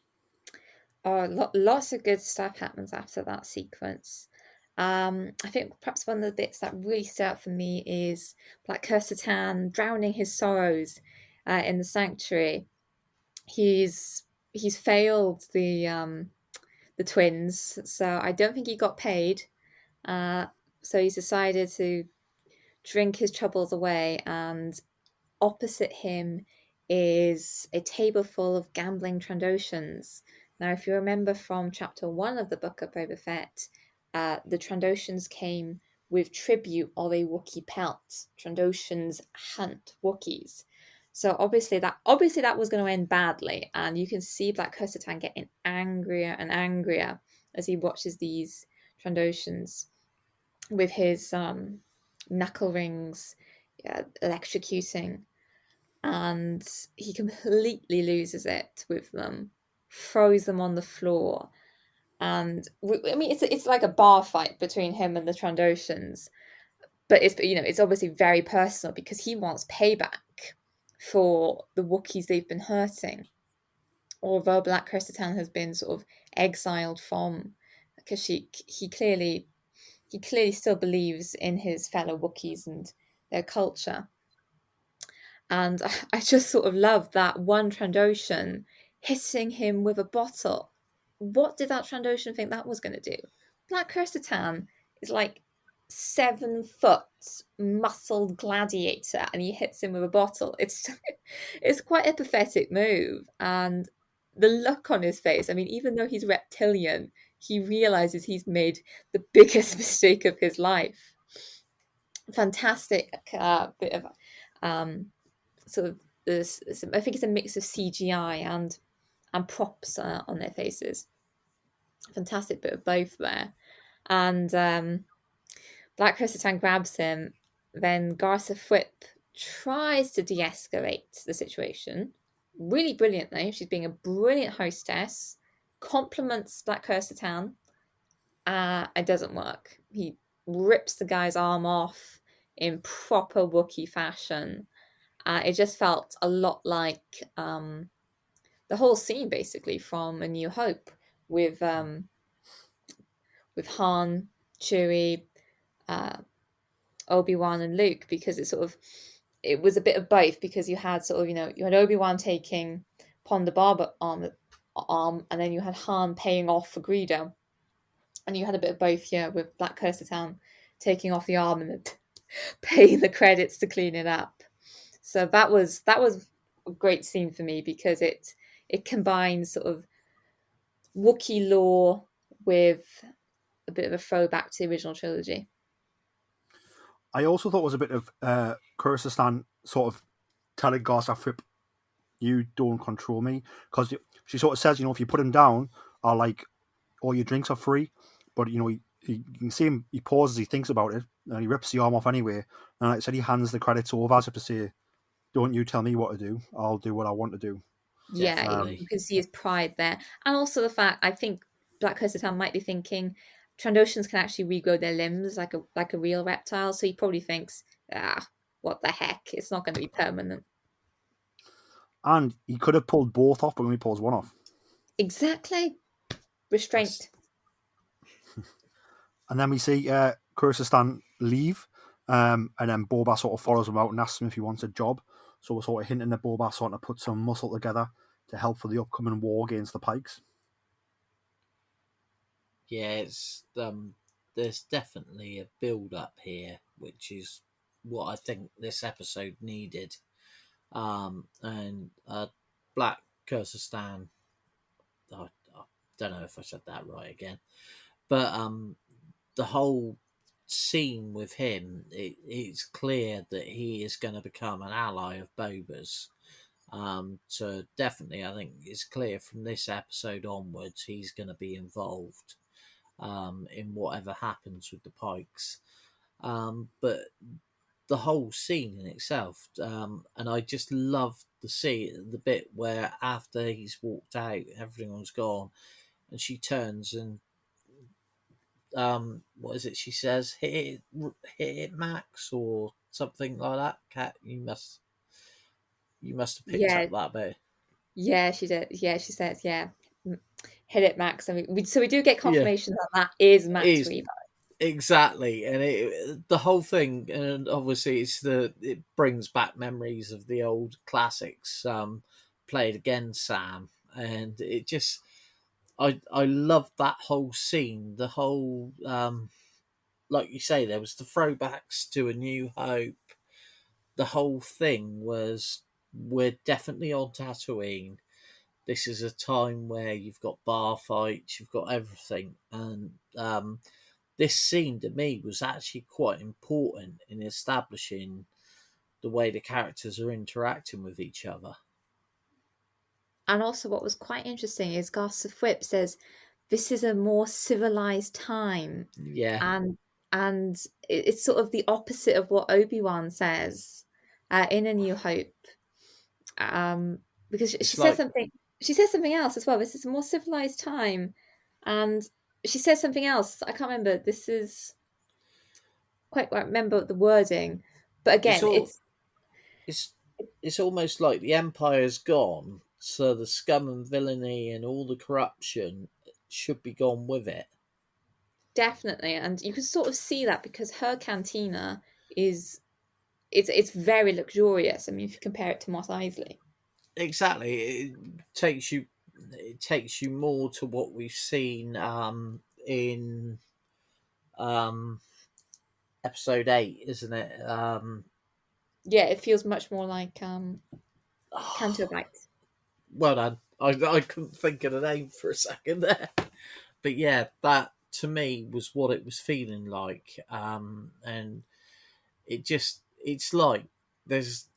Lots of good stuff happens after that sequence. I think perhaps one of the bits that really stood out for me is Black Satan drowning his sorrows in the sanctuary. He's failed the twins, so I don't think he got paid. So he's decided to drink his troubles away, and opposite him is a table full of gambling Trandoshans. Now, if you remember from chapter 1 of the Book of Boba Fett, the Trandoshans came with tribute of a Wookiee pelt. Trandoshans hunt Wookiees. So obviously that was going to end badly, and you can see Black Satan getting angrier and angrier as he watches these Trandoshans with his knuckle rings electrocuting, and he completely loses it with them, throws them on the floor, and I mean it's like a bar fight between him and the Trandoshans, but it's obviously very personal because he wants payback for the Wookiees they've been hurting. Although Black Satan has been sort of exiled from, because he clearly still believes in his fellow Wookiees and their culture. And I just sort of love that one Trandoshan hitting him with a bottle. What did that Trandoshan think that was going to do? Black Satan is like 7 foot muscled gladiator, and he hits him with a bottle. It's quite a pathetic move, and the look on his face. I mean, even though he's reptilian, he realizes he's made the biggest mistake of his life. Fantastic bit of sort of this. I think it's a mix of CGI and props on their faces. Fantastic bit of both there, and Black Satan grabs him. Then Garsa Fwip tries to de-escalate the situation really brilliantly. She's being a brilliant hostess. Compliments Black Satan. It doesn't work. He rips the guy's arm off in proper Wookiee fashion. It just felt a lot like the whole scene, basically, from A New Hope with Han, Chewie, Obi-Wan, and Luke, because it was a bit of both, because you had you had Obi-Wan taking Ponda Baba arm, and then you had Han paying off for Greedo, and you had a bit of both here with Black Satan taking off the arm and then paying the credits to clean it up. So that was a great scene for me, because it combines sort of Wookiee lore with a bit of a throwback to the original trilogy. I also thought it was a bit of Kyrgyzstan sort of telling Garsa Fwip, you don't control me, because she sort of says, if you put him down, all your drinks are free. But you can see him, he pauses, he thinks about it, and he rips the arm off anyway. And like I said, he hands the credits over as if to say, don't you tell me what to do, I'll do what I want to do. Yeah, you can see his pride there. And also the fact, I think Black Satan might be thinking Trandoshans can actually regrow their limbs like a real reptile, so he probably thinks, what the heck, it's not going to be permanent. And he could have pulled both off, but only pulls one off. Exactly. Restraint. And then we see Kyrgyzstan leave, and then Boba sort of follows him out and asks him if he wants a job. So we're sort of hinting that Boba sort of put some muscle together to help for the upcoming war against the Pikes. Yeah, it's there's definitely a build up here, which is what I think this episode needed. And Black Kyrgyzstan, I don't know if I said that right again, but the whole scene with him, it's clear that he is going to become an ally of Boba's. So definitely, I think it's clear from this episode onwards, he's going to be involved in whatever happens with the Pikes. But the whole scene in itself, and I just love the bit where after he's walked out, everyone's gone, and she turns and what is it she says? Hit it, Max, or something like that. Cat, you must have picked Yeah, up that bit. yeah, she did. Yeah, she says, yeah, hit it, Max. And so we do get Yeah, confirmation that that is Max is Rebo. exactly, and the whole thing, and obviously it brings back memories of the old classics. Played again, Sam, and it just I loved that whole scene. The whole like you say, there was the throwbacks to A New Hope. The whole thing was, we're definitely on Tatooine. This is a time where you've got bar fights, you've got everything, and this scene to me was actually quite important in establishing the way the characters are interacting with each other. And also, what was quite interesting is Garth Whip says this is a more civilized time, Yeah, and it's sort of the opposite of what Obi-Wan says in A New Hope, because it's like she says something else as well. This is a more civilized time, and she says something else. I can't remember. This is quite remember the wording, but it's again, all it's it's almost like the Empire's gone, so the scum and villainy and all the corruption should be gone with it. definitely, and you can sort of see that because her cantina is it's very luxurious. I mean, if you compare it to Mos Eisley. Exactly, takes you it takes you more to what we've seen in um, episode 8, isn't it? Yeah, it feels much more like Canto Bight. Well done. I couldn't think of the name for a second there, but yeah, that to me was what it was feeling like, and it's like there's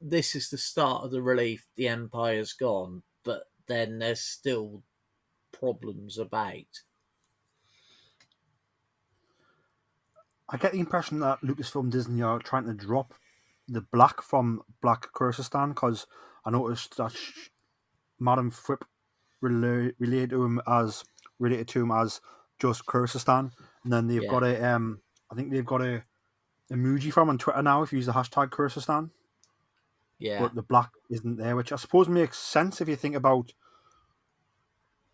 this is the start of the relief. The Empire's gone, but then there's still problems about. I get the impression that Lucasfilm Disney are trying to drop the black from Black Kyrgyzstan because I noticed that Madam Fripp related to him as just Kyrgyzstan, and then they've Yeah, got a I think they've got a emoji from on Twitter now if you use the hashtag Kyrgyzstan, yeah, but the black isn't there, which I suppose makes sense if you think about.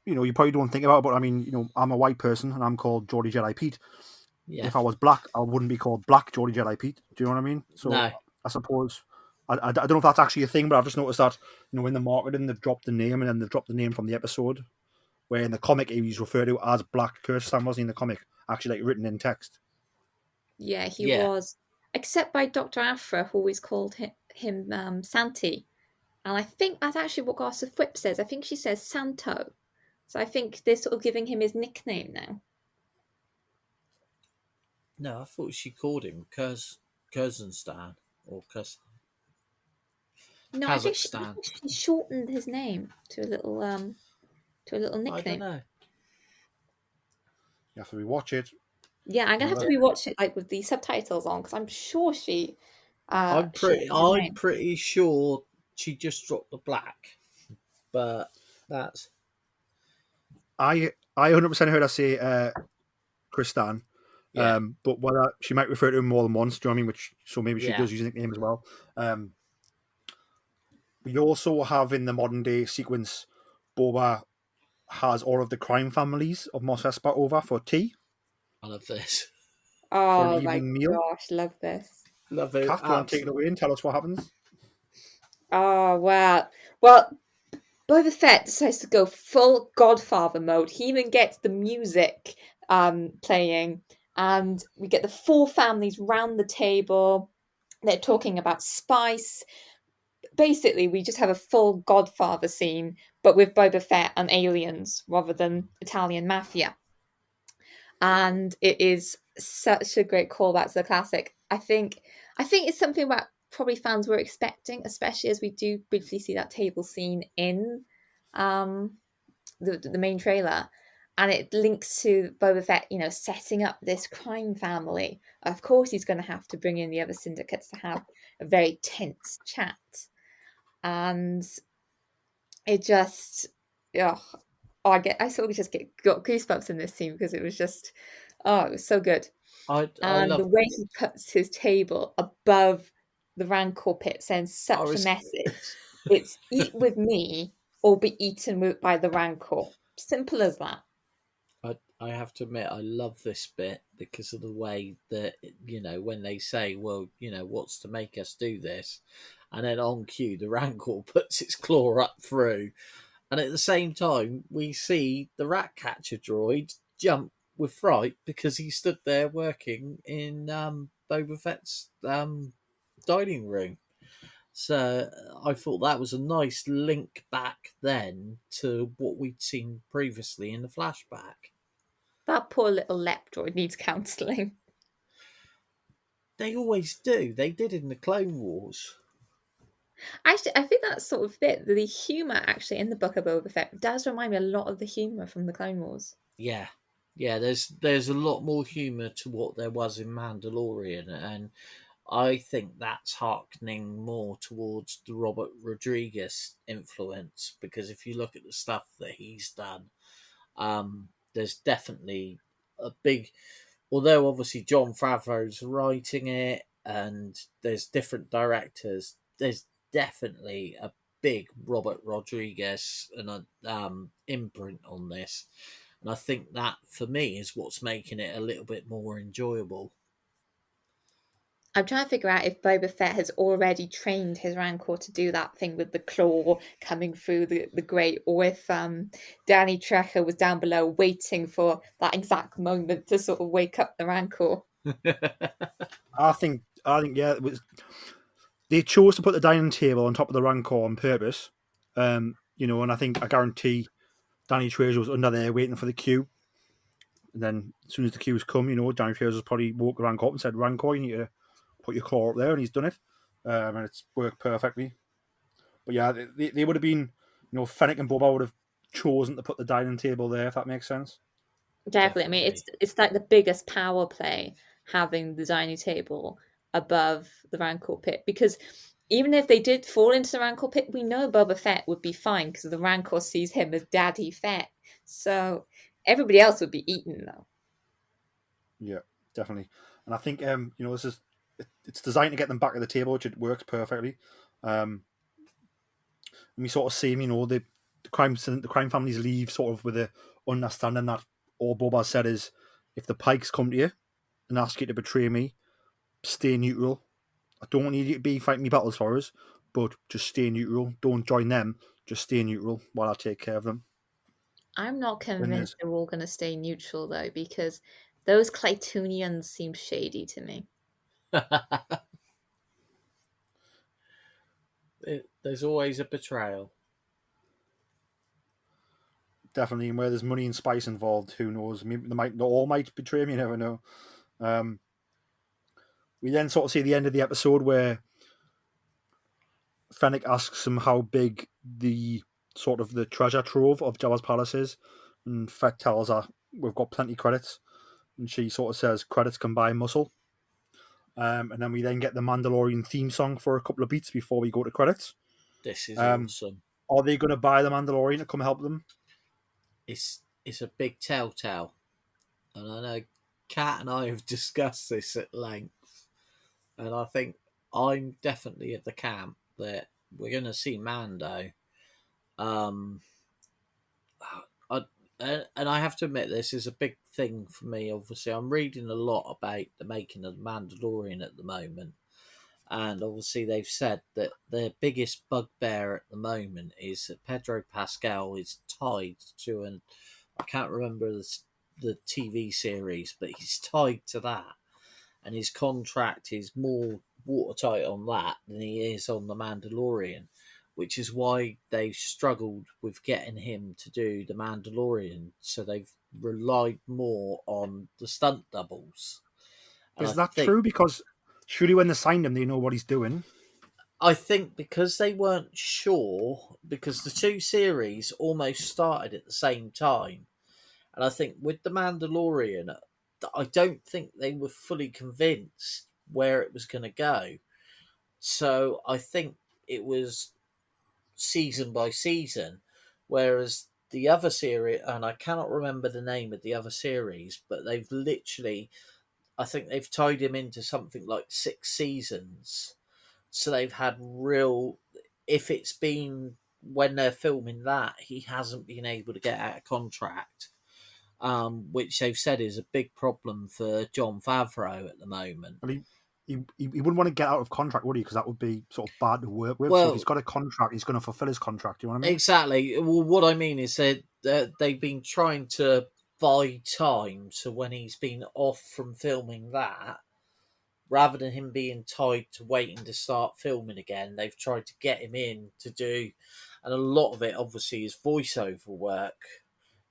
You probably don't think about it, but I mean, I'm a white person and I'm called Geordie Jedi Pete. yeah. If I was black, I wouldn't be called Black Geordie Jedi Pete. Do you know what I mean? So No, I suppose I don't know if that's actually a thing, but I've just noticed that in the marketing they've dropped the name and then they've dropped the name from the episode, where in the comic he was referred to as Black Kyrgyzstan, wasn't he, in the comic, actually like written in text. Yeah, he yeah. was, except by Dr. Afra, who always called him Santi. And I think that's actually what Garth Whip says. I think she says Santo. So I think they're sort of giving him his nickname now. No, I thought she called him Kyrgyzstan or No, I Kazakhstan. think she shortened his name to a little I don't nickname. know. You have to rewatch it. Yeah, I'm gonna have to rewatch it like with the subtitles on because I'm sure she shortened his I'm name. pretty sure she just dropped the black, but that's I 100% heard her say Kristan, yeah, but whether she might refer to him more than once, do you know what I mean? So maybe she yeah, does use a nickname as well. We also have in the modern day sequence, Boba has all of the crime families of Mos Espa over for tea I love this. for an Oh my evening meal. gosh, love this. Love it. Kath, do you want to take it away and tell us what happens? Oh wow. Well, Boba Fett decides to go full Godfather mode. He even gets the music playing, and we get the 4 families round the table. They're talking about spice. Basically, we just have a full Godfather scene, but with Boba Fett and aliens rather than Italian mafia. And it is such a great callback to the classic. I think it's something that probably fans were expecting, especially as we do briefly see that table scene in the main trailer, and it links to Boba Fett, setting up this crime family. Of course, he's going to have to bring in the other syndicates to have a very tense chat, and it just, oh, I sort of just got goosebumps in this scene because it was just Oh, it was so good. I And the love. way he puts his table above the Rancor pit sends I such a was. message. It's eat with me or be eaten by the Rancor. Simple as that. I have to admit, I love this bit because of the way that, when they say, well, what's to make us do this? And then on cue, the Rancor puts its claw up through. And at the same time, we see the rat catcher droid jump with fright because he stood there working in Boba Fett's dining room. So I thought that was a nice link back then to what we'd seen previously in the flashback. That poor little lep droid needs counselling. They always do. They did in the Clone Wars. Actually, I think that's sort of it. The humour actually in the Book of Boba Fett does remind me a lot of the humour from the Clone Wars. Yeah, yeah. There's a lot more humour to what there was in Mandalorian, and I think that's harkening more towards the Robert Rodriguez influence because if you look at the stuff that he's done, there's definitely a big. Although obviously John Favreau's writing it, and there's different directors, there's definitely a big Robert Rodriguez and a imprint on this, and I think that for me is what's making it a little bit more enjoyable. I'm trying to figure out if Boba Fett has already trained his Rancor to do that thing with the claw coming through the grate, or if Danny Trejo was down below waiting for that exact moment to sort of wake up the Rancor. I think, yeah, they chose to put the dining table on top of the Rancor on purpose. And I guarantee Danny Trejo was under there waiting for the cue. And then as soon as the cues come, Danny Trejo's probably woke the Rancor up and said, Rancor, you need to put your claw up there, and he's done it. And it's worked perfectly. But yeah, they would have been, Fennec and Boba would have chosen to put the dining table there, if that makes sense. Definitely. I mean, it's like the biggest power play having the dining table above the Rancor pit, because even if they did fall into the Rancor pit, we know Boba Fett would be fine because the Rancor sees him as Daddy Fett. So everybody else would be eaten though. Yeah, definitely. And I think it's designed to get them back at the table, which it works perfectly. And we sort of see, the crime families leave sort of with a understanding that all Boba said is, if the Pikes come to you and ask you to betray me, stay neutral. I don't need you to be fighting me battles for us, but just stay neutral. Don't join them. Just stay neutral while I take care of them. I'm not convinced they're all going to stay neutral though, because those Claytonians seem shady to me. There's always a betrayal. Definitely, and where there's money and spice involved, who knows? Maybe they all might betray him. You never know. We then sort of see the end of the episode where Fennec asks him how big the treasure trove of Jabba's palace is, and Fett tells her we've got plenty of credits, and she sort of says credits can buy muscle. And then we then get the Mandalorian theme song for a couple of beats before we go to credits. This is awesome. Are they going to buy the Mandalorian to come help them? It's a big telltale, and I know Kat and I have discussed this at length, and I think I'm definitely at the camp that we're going to see Mando. And I have to admit, this is a big thing for me. Obviously, I'm reading a lot about the making of the Mandalorian at the moment, and obviously they've said that their biggest bugbear at the moment is that Pedro Pascal is tied to I can't remember the TV series, but he's tied to that, and his contract is more watertight on that than he is on the Mandalorian, which is why they've struggled with getting him to do the Mandalorian. So they've relied more on the stunt doubles. Is that true? Because surely when they signed him, they know what he's doing. I think because they weren't sure, because the two series almost started at the same time. And I think with The Mandalorian, I don't think they were fully convinced where it was going to go. So I think it was season by season. Whereas the other series, and I cannot remember the name of the other series, but they've literally, I think they've tied him into something like 6 seasons. So they've had real, if it's been when they're filming that, he hasn't been able to get out of contract, which they've said is a big problem for John Favreau at the moment. Well, he wouldn't want to get out of contract, would he? Because that would be sort of bad to work with. So if Well, he's got a contract, he's going to fulfill his contract. You know what I mean? exactly. Well, what I mean is that they've been trying to buy time, so when he's been off from filming that, rather than him being tied to waiting to start filming again, they've tried to get him in to do, and a lot of it obviously is voiceover work,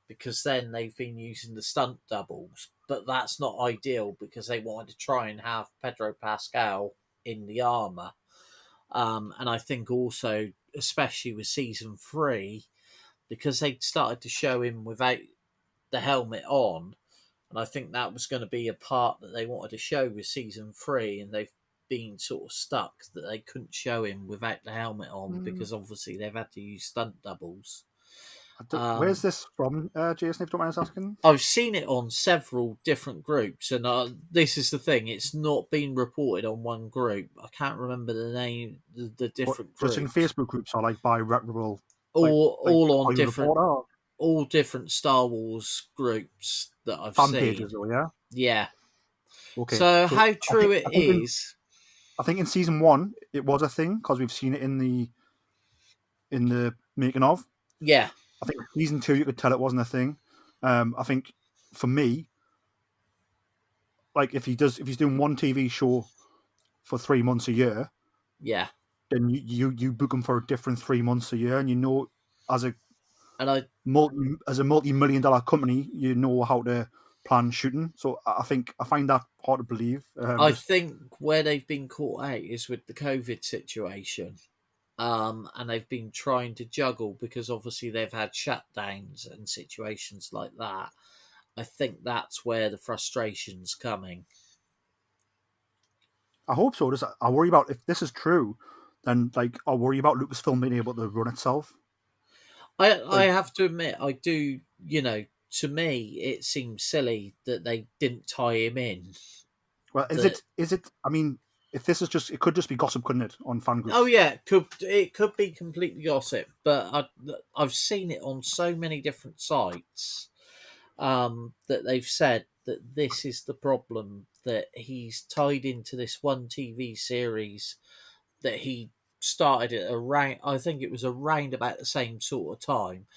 because then they've been using the stunt doubles, but that's not ideal because they wanted to try and have Pedro Pascal in the armor. And I think also, especially with season 3, because they started to show him without the helmet on, and I think that was going to be a part that they wanted to show with season 3, and they've been sort of stuck that they couldn't show him without the helmet on because obviously they've had to use stunt doubles. Where's this from, Jason, if you don't mind us asking? I've seen it on several different groups, and this is the thing, it's not been reported on one group. I can't remember the name, the different groups. Just in Facebook groups or like by reputable? All on different, Reporter? all different Star Wars groups that I've Fan seen. pages, though, yeah? Yeah. Okay. So how true it is... I think in season 1 it was a thing because we've seen it in the making of. Yeah. I think season 2 you could tell it wasn't a thing. I think for me, like if he's doing one TV show for 3 months a year, Yeah. then you book him for a different 3 months a year, and you know as a multi-million-dollar company, you know how to plan shooting. So I find that hard to believe. I think where they've been caught out is with the COVID situation. And they've been trying to juggle because obviously they've had shutdowns and situations like that. I think that's where the frustration's coming. I hope so. I worry about if this is true, then like I worry about Lucasfilm being able to run itself. I have to admit, I do. To me, it seems silly that they didn't tie him in. Well, is it? I mean, if this is just, it could just be gossip, couldn't it, on fan groups? Oh yeah, it could be completely gossip, but I've seen it on so many different sites that they've said that this is the problem, that he's tied into this one TV series that he started at around, I think it was around about the same sort of time,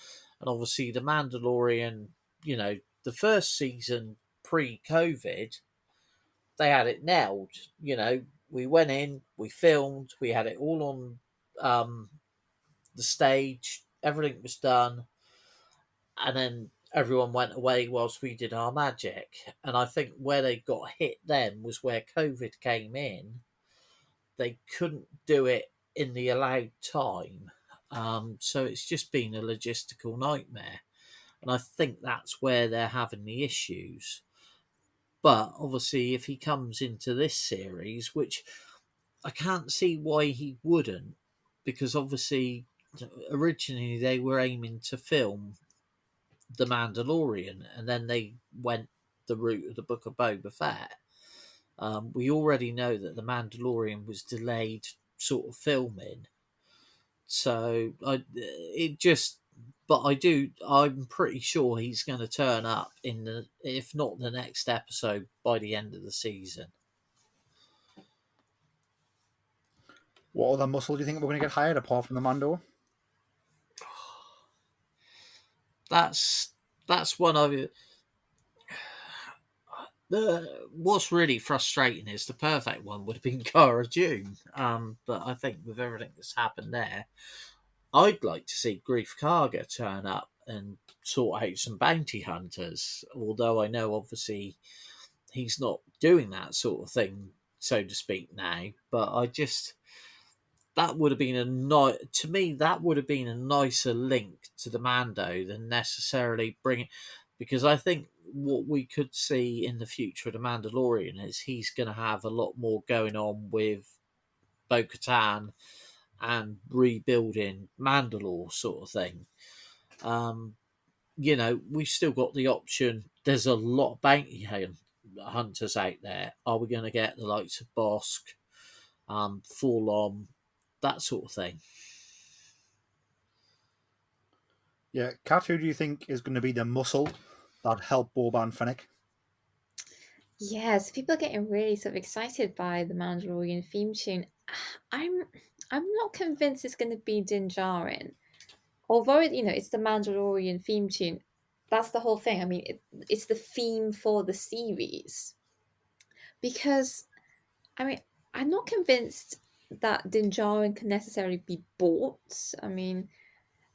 and obviously the Mandalorian, the first season pre-COVID, they had it nailed. We went in, we filmed, we had it all on the stage, everything was done, and then everyone went away whilst we did our magic. And I think where they got hit then was where COVID came in. They couldn't do it in the allowed time. So it's just been a logistical nightmare. And I think that's where they're having the issues. But obviously, if he comes into this series, which I can't see why he wouldn't, because obviously originally they were aiming to film The Mandalorian, and then they went the route of the Book of Boba Fett. We already know that The Mandalorian was delayed sort of filming. So I'm pretty sure he's going to turn up if not the next episode, by the end of the season. What other muscle do you think we're going to get hired apart from the Mando? That's one of it. What's really frustrating is the perfect one would have been Cara Dune. But I think with everything that's happened there, I'd like to see Grief Karga turn up and sort out some bounty hunters. Although I know obviously he's not doing that sort of thing, so to speak, now. But that would have been to me, that would have been a nicer link to the Mando than necessarily bringing, because I think what we could see in the future of the Mandalorian is he's going to have a lot more going on with Bo-Katan and rebuilding Mandalore sort of thing. we've still got the option. There's a lot of bounty hunters out there. Are we going to get the likes of Bosk, Forlom, that sort of thing? Yeah, Kat, who do you think is going to be the muscle that helped Boba and Fennec? Yes, people are getting really sort of excited by the Mandalorian theme tune. I'm I'm not convinced it's going to be Din Djarin. Although it's the Mandalorian theme tune. That's the whole thing. I mean, it's the theme for the series. Because I mean, I'm not convinced that Din Djarin can necessarily be bought. I mean,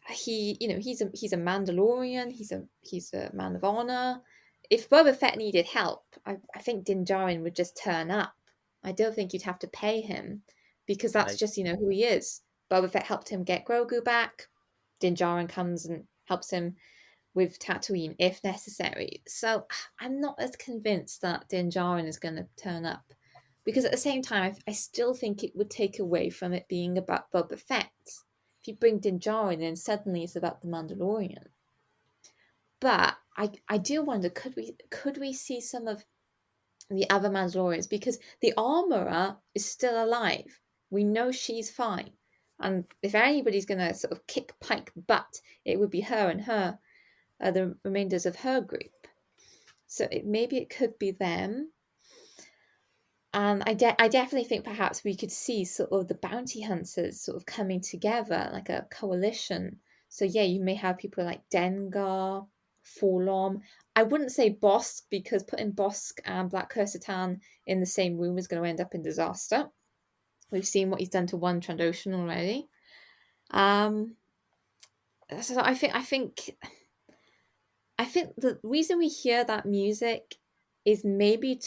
he's a Mandalorian. He's a man of honor. If Boba Fett needed help, I think Din Djarin would just turn up. I don't think you'd have to pay him because that's just who he is. Boba Fett helped him get Grogu back. Din Djarin comes and helps him with Tatooine if necessary. So I'm not as convinced that Din Djarin is going to turn up because at the same time, I still think it would take away from it being about Boba Fett. If you bring Din Djarin in, suddenly it's about the Mandalorian. But I do wonder, could we see some of the other Mandalorians? Because the Armorer is still alive. We know she's fine. And if anybody's going to sort of kick Pike butt, it would be her and the remainders of her group. So maybe it could be them. And I definitely think perhaps we could see sort of the bounty hunters sort of coming together like a coalition. So yeah, you may have people like Dengar, Forlom. I wouldn't say Bosk because putting Bosk and Black Kursatan in the same room is going to end up in disaster. We've seen what he's done to one Trandoshan already. So I think the reason we hear that music is maybe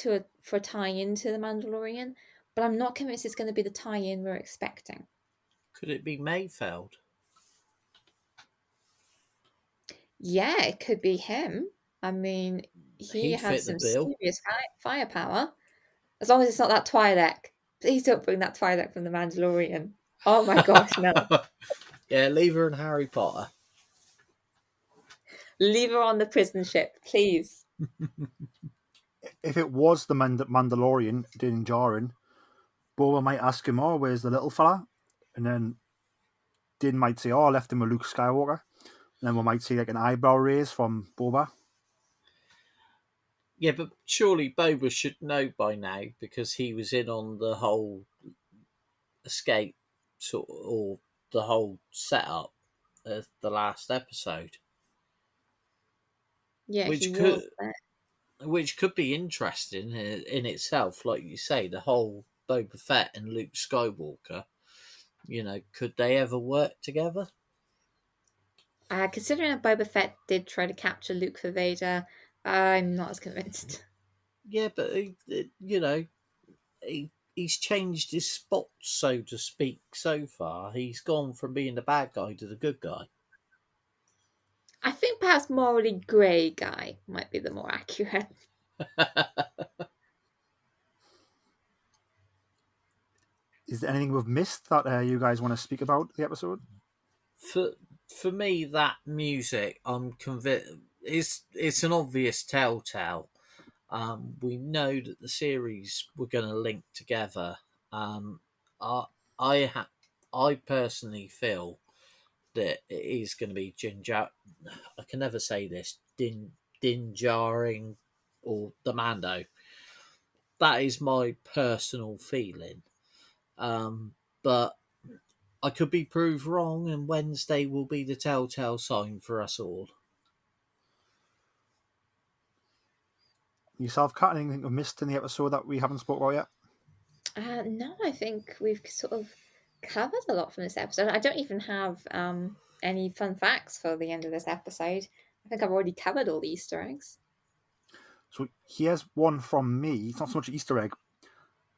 for a tie-in to the Mandalorian, but I'm not convinced it's going to be the tie-in we're expecting. Could it be Mayfeld? Yeah, it could be him. I mean, he has some serious firepower. As long as it's not that Twi'lek. Please don't bring that Twi'lek from the Mandalorian. Oh my gosh, no. Yeah, leave her in Harry Potter. Leave her on the prison ship, please. If it was the Mandalorian, Din Djarin, Boba might ask him, "Oh, where's the little fella?" And then Din might say, "Oh, I left him with Luke Skywalker." And then we might see like an eyebrow raise from Boba. Yeah, but surely Boba should know by now because he was in on the whole escape or the whole setup of the last episode. Yeah, which could be interesting in itself, like you say, the whole Boba Fett and Luke Skywalker. Could they ever work together? Considering that Boba Fett did try to capture Luke for Vader, I'm not as convinced. Yeah, but he's changed his spot, so to speak, so far. He's gone from being the bad guy to the good guy. I think perhaps morally grey guy might be the more accurate. Is there anything we've missed that you guys want to speak about the episode? For me, that music, I'm convinced, it's an obvious telltale. We know that the series were going to link together. I personally feel that it is going to be I can never say this. Din Djarin or the Mando. That is my personal feeling. But I could be proved wrong, and Wednesday will be the telltale sign for us all. Yourself, Kat, anything we've missed in the episode that we haven't spoke about yet? No, I think we've sort of covered a lot from this episode. I don't even have any fun facts for the end of this episode. I think I've already covered all the Easter eggs. So here's one from me. It's not so much an Easter egg.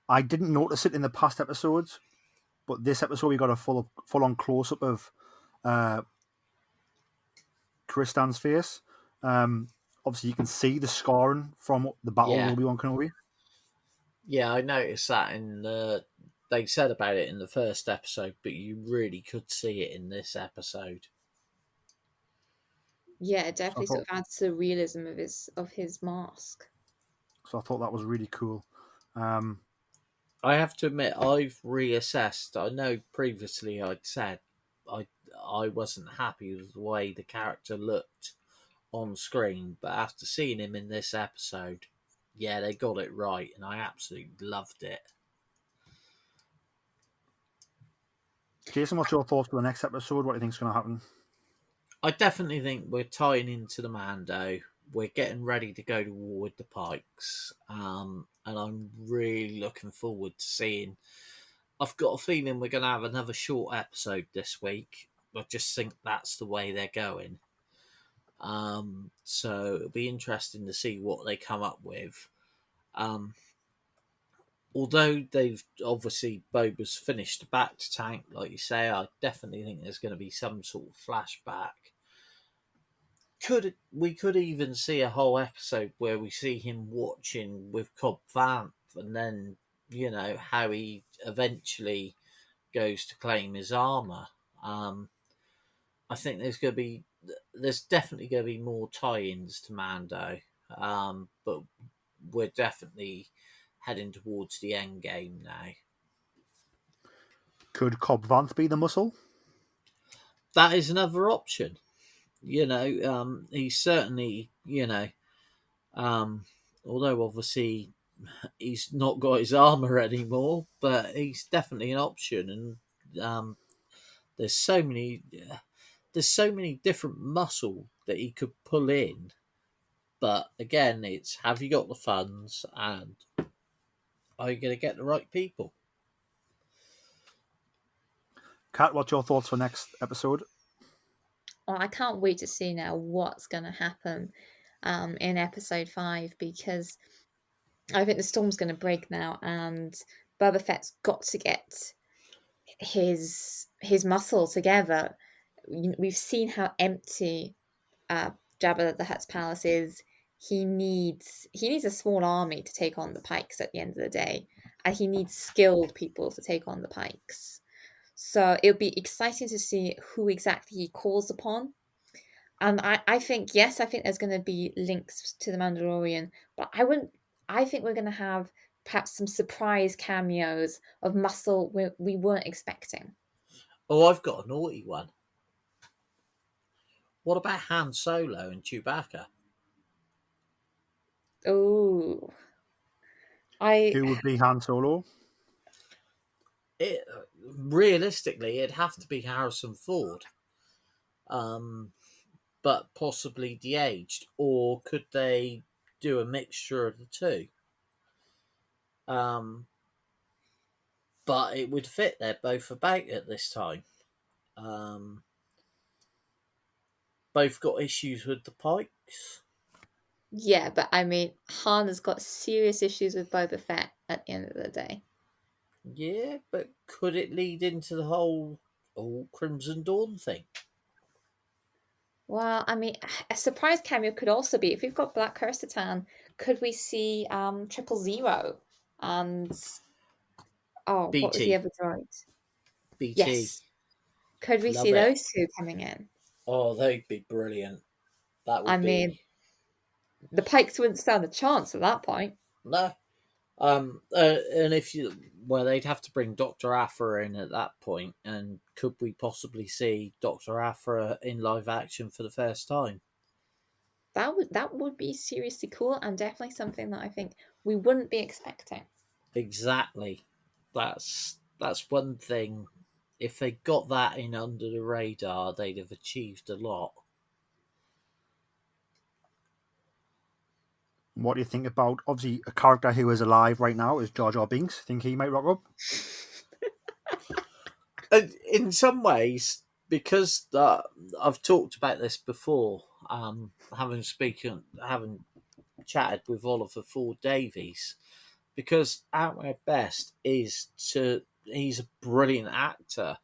I didn't notice it in the past episodes, but this episode we got a full-on close-up of Kristan's face. Obviously, you can see the scarring from the battle with Obi-Wan Kenobi. Yeah, I noticed that they said about it in the first episode, but you really could see it in this episode. Yeah, it So I definitely sort thought, of adds to the realism of his mask. so I thought that was really cool. I have to admit, I've reassessed. I know previously I'd said I I wasn't happy with the way the character looked on screen, but after seeing him in this episode, yeah, they got it right, and I absolutely loved it. Jason, what's your thoughts for the next episode? What do you think's going to happen? I definitely think we're tying into the Mando. We're getting ready to go to war with the Pikes, and I'm really looking forward to seeing. I've got a feeling we're going to have another short episode this week. I just think that's the way they're going. So it'll be interesting to see what they come up with. Um, although they've obviously Boba's finished the back to tank, like you say, I definitely think there's going to be some sort of flashback. We could even see a whole episode where we see him watching with Cobb Vanth, and then how he eventually goes to claim his armor. I think there's definitely going to be more tie-ins to Mando, but we're definitely heading towards the end game now. Could Cobb Vanth be the muscle? That is another option. He's certainly, although obviously he's not got his armor anymore, but he's definitely an option. And there's so many different muscle that he could pull in. But again, it's have you got the funds, and are you going to get the right people? Kat, what's your thoughts for next episode? Well, I can't wait to see now what's going to happen in episode 5, because I think the storm's going to break now, and Boba Fett's got to get his muscle together. We've seen how empty Jabba the Hutt's palace is. He needs a small army to take on the Pikes at the end of the day, and he needs skilled people to take on the Pikes. So it'll be exciting to see who exactly he calls upon. And I think, yes, I think there's going to be links to the Mandalorian, but I think we're going to have perhaps some surprise cameos of muscle we weren't expecting. Oh, I've got a naughty one. What about Han Solo and Chewbacca? Oh, Who would be Han Solo? Realistically, it'd have to be Harrison Ford. But possibly de-aged, or could they do a mixture of the two? But it would fit. They're both about at this time. Both got issues with the Pikes. yeah, but I mean, Han has got serious issues with Boba Fett at the end of the day. Yeah, but could it lead into the whole Crimson Dawn thing? Well, I mean, a surprise cameo could also be, if we've got Black Kersatan, could we see 000 and what was the BT. other droid? BT. Yes. Could we Love see it. those two coming in? Oh, they'd be brilliant. That would I be. mean, the Pikes wouldn't stand a chance at that point. No. And they'd have to bring Dr. Aphra in at that point, and could we possibly see Dr. Aphra in live action for the first time? That would be seriously cool, and definitely something that I think we wouldn't be expecting. Exactly. That's one thing. If they got that in under the radar, they'd have achieved a lot. What do you think about, obviously, a character who is alive right now is Jar Jar Binks? Think he might rock up? In some ways, because I've talked about this before, having chatted with Oliver Ford Davies, because Outward Best he's a brilliant actor.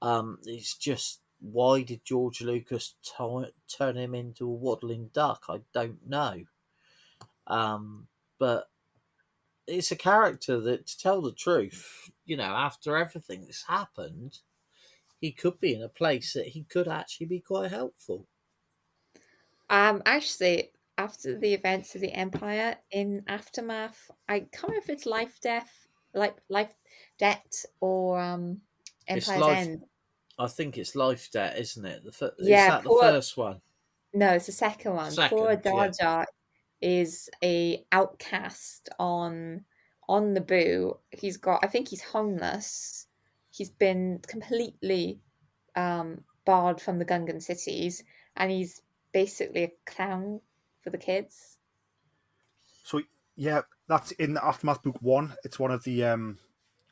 It's just, why did George Lucas turn him into a waddling duck? I don't know. But it's a character that, to tell the truth, after everything that's happened, he could be in a place that he could actually be quite helpful. Actually, after the events of the Empire in Aftermath, I can't remember if it's Life Debt, or It's Empire's life. End. I think it's Life Debt, isn't it? Is Yeah, that the first one? no, it's the second one. Poor Second, Jar yeah. Jar is a outcast on Naboo. I think he's homeless. He's been completely barred from the Gungan cities, and he's basically a clown for the kids. So yeah, that's in the Aftermath book one. It's one of the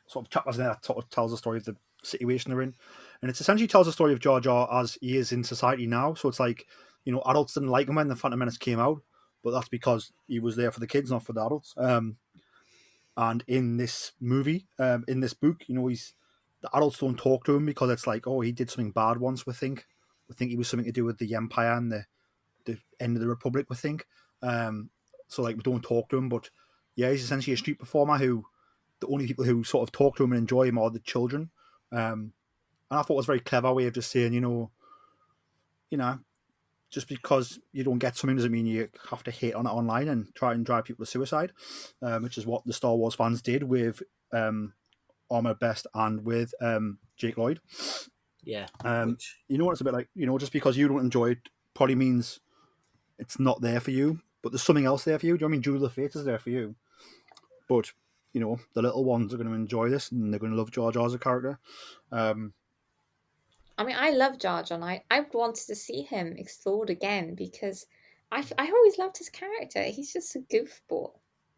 sort of chapters in there that sort of tells the story of the situation they're in, and it essentially tells the story of Jar Jar as he is in society now. So it's like, adults didn't like him when the Phantom Menace came out, but that's because he was there for the kids, not for the adults. And in this movie, in this book, the adults don't talk to him because it's like, oh, he did something bad once. We think he was something to do with the Empire and the end of the Republic. We think, so like we don't talk to him, but yeah, he's essentially a street performer who the only people who sort of talk to him and enjoy him are the children. And I thought it was a very clever way of just saying, you know, just because you don't get something doesn't mean you have to hate on it online and try and drive people to suicide, which is what the Star Wars fans did with Armor Best and with Jake Lloyd. Yeah. It's a bit like, just because you don't enjoy it probably means it's not there for you, but there's something else there for you. Do you know what I mean? Jewel of the Fate is there for you. But, the little ones are going to enjoy this and they're going to love Jar Jar as a character. I mean, I love Jar Jar, and I wanted to see him explored again because I always loved his character. He's just a goofball.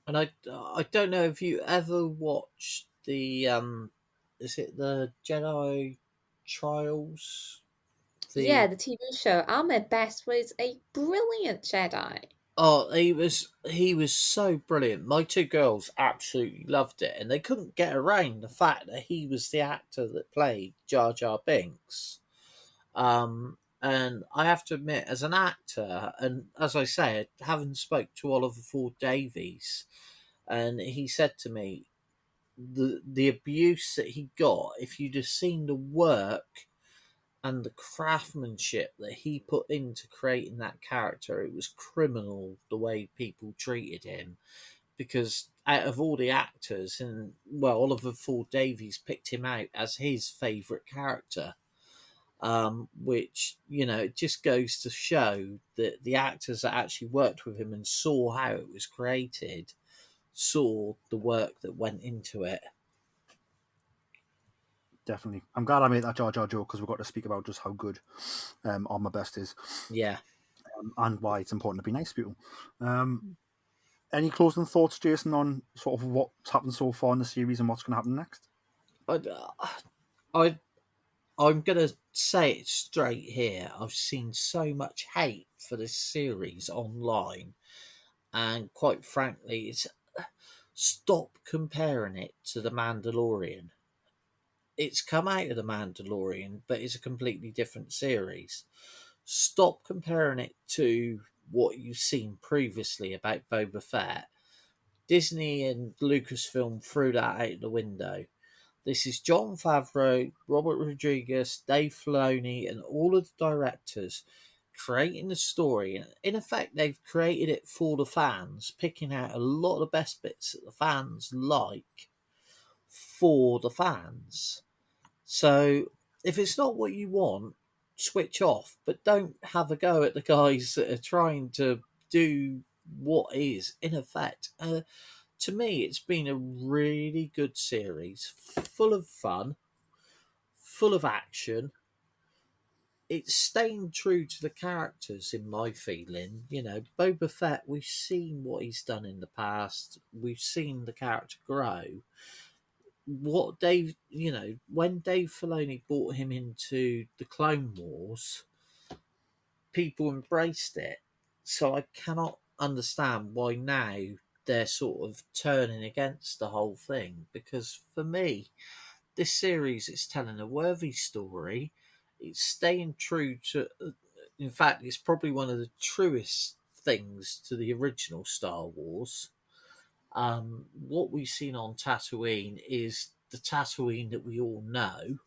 And I don't know if you ever watched the is it the Jedi Trials? Yeah, the TV show Ahmed Best was a brilliant Jedi. Oh, he was so brilliant. My two girls absolutely loved it, and they couldn't get around the fact that he was the actor that played Jar Jar Binks. And I have to admit, as an actor, and as I say, having spoke to Oliver Ford Davies, and he said to me, the abuse that he got, if you'd have seen the work and the craftsmanship that he put into creating that character, it was criminal the way people treated him. Because out of all the actors, and well, Oliver Ford Davies picked him out as his favourite character. Which, it just goes to show that the actors that actually worked with him and saw how it was created saw the work that went into it. Definitely. I'm glad I made that Jar Jar joke because we've got to speak about just how good On My Best is. Yeah. And why it's important to be nice to people. Any closing thoughts, Jason, on sort of what's happened so far in the series and what's going to happen next? I'm going to say it straight here. I've seen so much hate for this series online. And quite frankly, stop comparing it to The Mandalorian. It's come out of The Mandalorian, but it's a completely different series. Stop comparing it to what you've seen previously about Boba Fett. Disney and Lucasfilm threw that out the window. This is Jon Favreau, Robert Rodriguez, Dave Filoni, and all of the directors creating a story. And in effect, they've created it for the fans, picking out a lot of the best bits that the fans like for the fans. So if it's not what you want, switch off. But don't have a go at the guys that are trying to do what is, in effect, to me, it's been a really good series, full of fun, full of action. It's staying true to the characters, in my feeling. Boba Fett, we've seen what he's done in the past. We've seen the character grow. When Dave Filoni brought him into the Clone Wars, people embraced it. So I cannot understand why now they're sort of turning against the whole thing, because for me, this series is telling a worthy story. It's staying true to, in fact, it's probably one of the truest things to the original Star Wars. What we've seen on Tatooine is the Tatooine that we all know.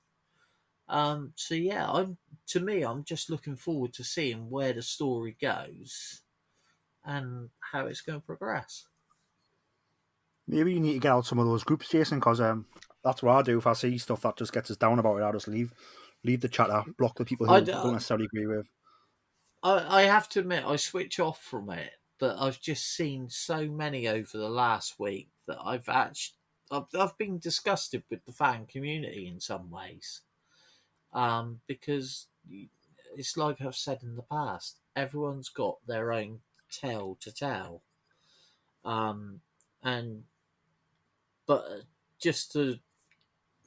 So yeah, I'm just looking forward to seeing where the story goes and how it's going to progress. Maybe you need to get out some of those groups, Jason, because that's what I do. If I see stuff that just gets us down about it, I just leave the chatter, block the people I, who d- don't necessarily agree with. I have to admit, I switch off from it, but I've just seen so many over the last week that I've been disgusted with the fan community in some ways, because it's like I've said in the past, everyone's got their own tale to tell, um, and but just to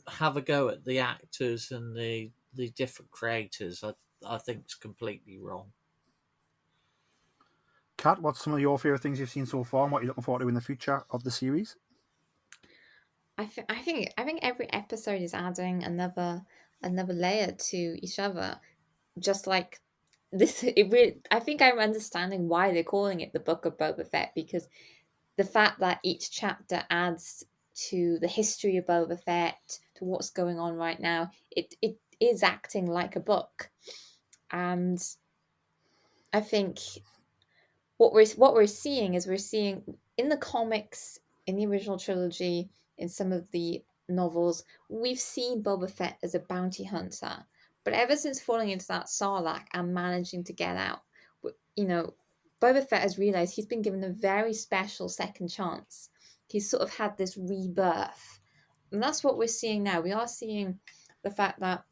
have a go at the actors and the different creators, I think it's completely wrong. Kat, what's some of your favourite things you've seen so far and what you're looking forward to in the future of the series? I think every episode is adding another layer to each other. Just like this, I think I'm understanding why they're calling it the Book of Boba Fett, because the fact that each chapter adds to the history of Boba Fett, to what's going on right now, it is acting like a book. And I think what we're seeing is we're seeing in the comics, in the original trilogy, in some of the novels, we've seen Boba Fett as a bounty hunter. But ever since falling into that sarlacc and managing to get out, you know, Boba Fett has realized he's been given a very special second chance. He's sort of had this rebirth. And that's what we're seeing now. We are seeing the fact that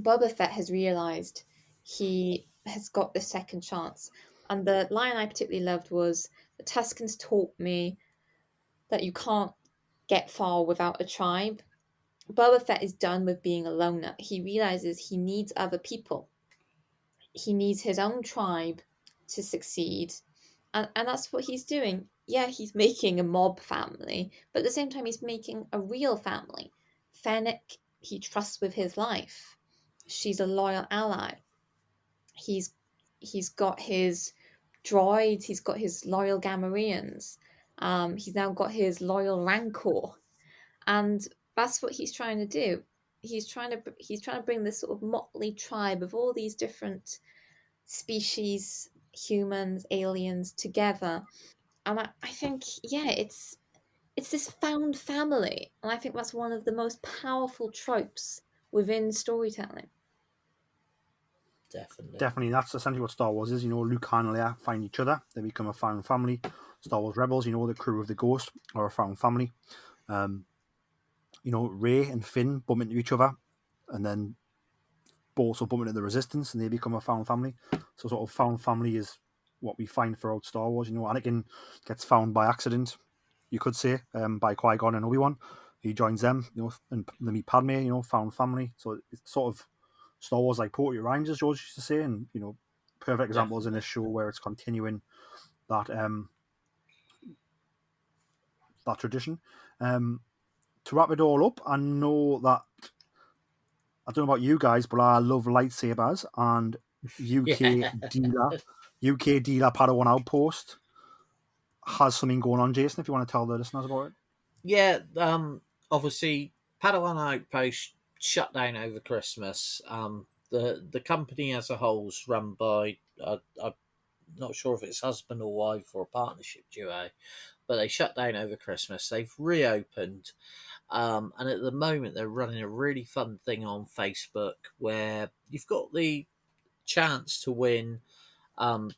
Boba Fett has realized he has got this second chance. And the line I particularly loved was, the Tuscans taught me that you can't get far without a tribe. Boba Fett is done with being a loner. He realizes he needs other people. He needs his own tribe to succeed. And that's what he's doing. Yeah, he's making a mob family, but at the same time, he's making a real family. Fennec, he trusts with his life. She's a loyal ally. He's he's got his droids. He's got his loyal Gamorreans. He's now got his loyal Rancor, and that's what he's trying to do. He's trying to bring this sort of motley tribe of all these different species, humans, aliens, together. And I think, yeah, it's this found family, and I think that's one of the most powerful tropes within storytelling. Definitely. Definitely, that's essentially what Star Wars is. Luke and Leia find each other; they become a found family. Star Wars Rebels, the crew of the Ghost are a found family. Rey and Finn bump into each other, and then also bump into the Resistance, and they become a found family. So, sort of found family is what we find throughout Star Wars. Anakin gets found by accident, you could say, by Qui-Gon and Obi-Wan. He joins them, and they meet Padme, found family. So it's sort of Star Wars like Poetry Rhymes, as George used to say, and perfect examples in this show where it's continuing that that tradition. To wrap it all up, I know that I don't know about you guys, but I love lightsabers, and Yeah. UK dealer Padawan Outpost has something going on. Jason, if you want to tell the listeners about it. Yeah, obviously, Padawan Outpost shut down over Christmas. The company as a whole is run by, I'm not sure if it's husband or wife or a partnership duo, but they shut down over Christmas. They've reopened, and at the moment they're running a really fun thing on Facebook where you've got the chance to win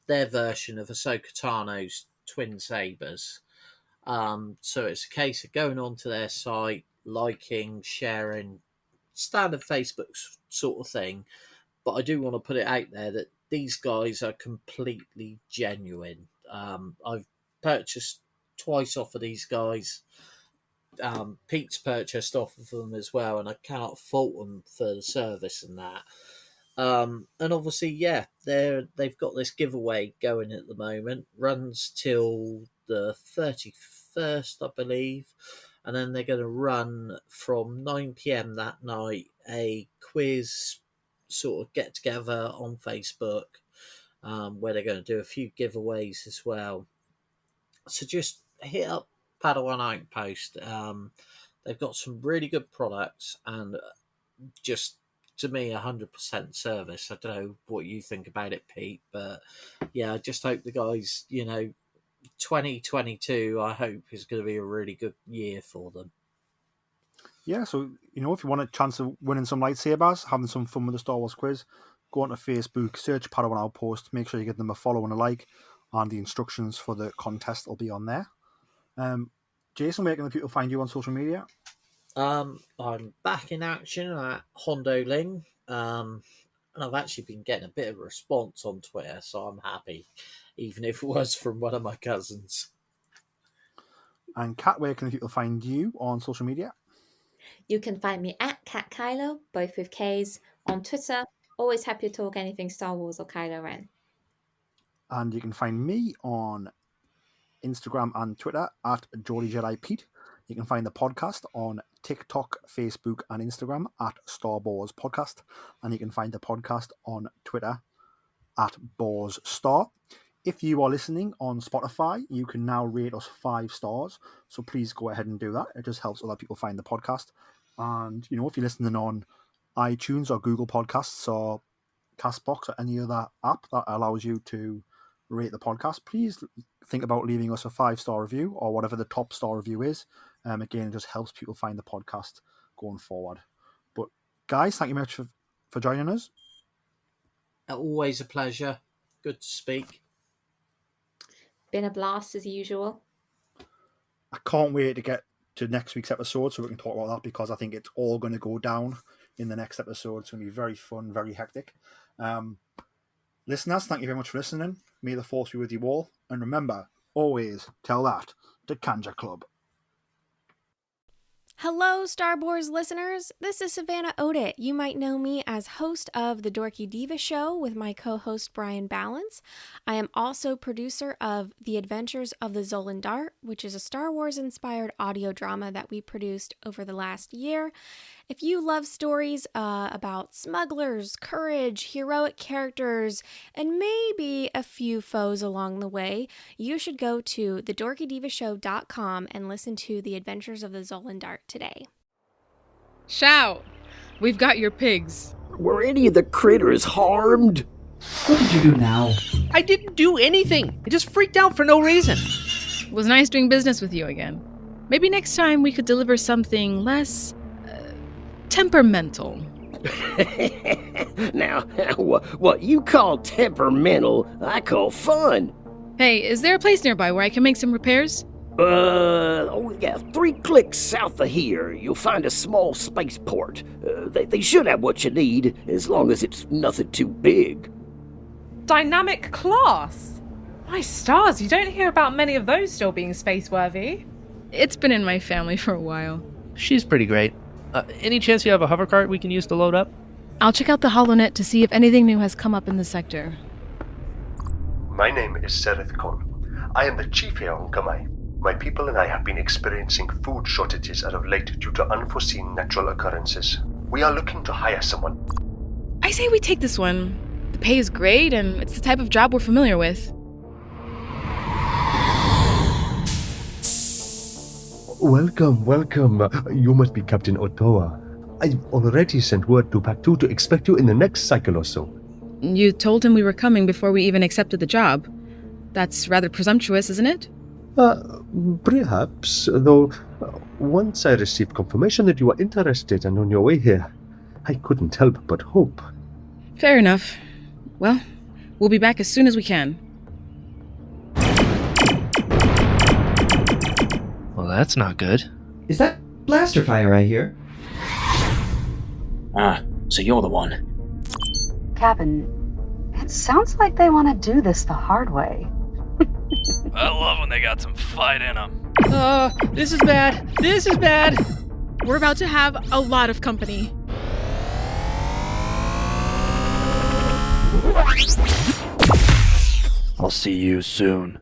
their version of Ahsoka Tano's twin sabers. So it's a case of going onto their site, liking, sharing, standard Facebook sort of thing. But I do want to put it out there that these guys are completely genuine. I've purchased twice off of these guys. Pete's purchased off of them as well, and I cannot fault them for the service and that. And obviously, yeah, they've got this giveaway going at the moment. Runs till the 31st, I believe, and then they're going to run from 9 p.m. that night a quiz sort of get together on Facebook, where they're going to do a few giveaways as well. So just hit up Padawan Outpost. They've got some really good products, and just to me 100% service. I don't know what you think about it, Pete, but yeah, I just hope the guys, 2022, I hope is going to be a really good year for them. Yeah, so, if you want a chance of winning some lightsabers, having some fun with the Star Wars quiz, go onto Facebook, search Padawan Outpost, make sure you give them a follow and a like, and the instructions for the contest will be on there. Jason, where can the people find you on social media? I'm back in action at Hondo Ling, and I've actually been getting a bit of a response on Twitter, so I'm happy, even if it was from one of my cousins. And Kat, where can the people find you on social media? You can find me at Kat Kylo, both with K's, on Twitter. Always happy to talk anything Star Wars or Kylo Ren. And you can find me on Instagram and Twitter at Geordie Jedi Pete. You can find the podcast on TikTok, Facebook, and Instagram at Star Wars Podcast. And you can find the podcast on Twitter at Boars Star. If you are listening on Spotify, you can now rate us 5 stars. So please go ahead and do that. It just helps other people find the podcast. And, if you're listening on iTunes or Google Podcasts or Castbox or any other app that allows you to rate the podcast, please think about leaving us a 5-star review or whatever the top star review is. Again, it just helps people find the podcast going forward. But guys, thank you very much for joining us. Always a pleasure. Good to speak. Been a blast as usual. I can't wait to get to next week's episode so we can talk about that, because I think it's all going to go down in the next episode. It's going to be very fun, very hectic. Listeners, thank you very much for listening. May the force be with you all. And remember, always tell that to Kanja Club. Hello, Star Wars listeners. This is Savannah Odit. You might know me as host of The Dorky Diva Show with my co-host Brian Balance. I am also producer of The Adventures of the Zolan Dart, which is a Star Wars-inspired audio drama that we produced over the last year. If you love stories about smugglers, courage, heroic characters, and maybe a few foes along the way, you should go to thedorkydivashow.com and listen to The Adventures of the Zolan Dart today. Shout! We've got your pigs. Were any of the critters harmed? What did you do now? I didn't do anything. I just freaked out for no reason. It was nice doing business with you again. Maybe next time we could deliver something less temperamental. Now, what you call temperamental, I call fun. Hey, is there a place nearby where I can make some repairs? 3 clicks south of here, you'll find a small spaceport. They should have what you need, as long as it's nothing too big. Dynamic class? My stars, you don't hear about many of those still being space-worthy. It's been in my family for a while. She's pretty great. Any chance you have a hover cart we can use to load up? I'll check out the HoloNet to see if anything new has come up in the sector. My name is Sereth Khan. I am the chief here on Kamai. My people and I have been experiencing food shortages as of late due to unforeseen natural occurrences. We are looking to hire someone. I say we take this one. The pay is great, and it's the type of job we're familiar with. Welcome. You must be Captain Otoa. I've already sent word to Pac 2 to expect you in the next cycle or so. You told him we were coming before we even accepted the job. That's rather presumptuous, isn't it? Perhaps, though once I received confirmation that you were interested and on your way here, I couldn't help but hope. Fair enough. Well, we'll be back as soon as we can. Well, that's not good. Is that blaster fire I hear? So you're the one. Captain, it sounds like they want to do this the hard way. I love when they got some fight in them. This is bad. This is bad. We're about to have a lot of company. I'll see you soon.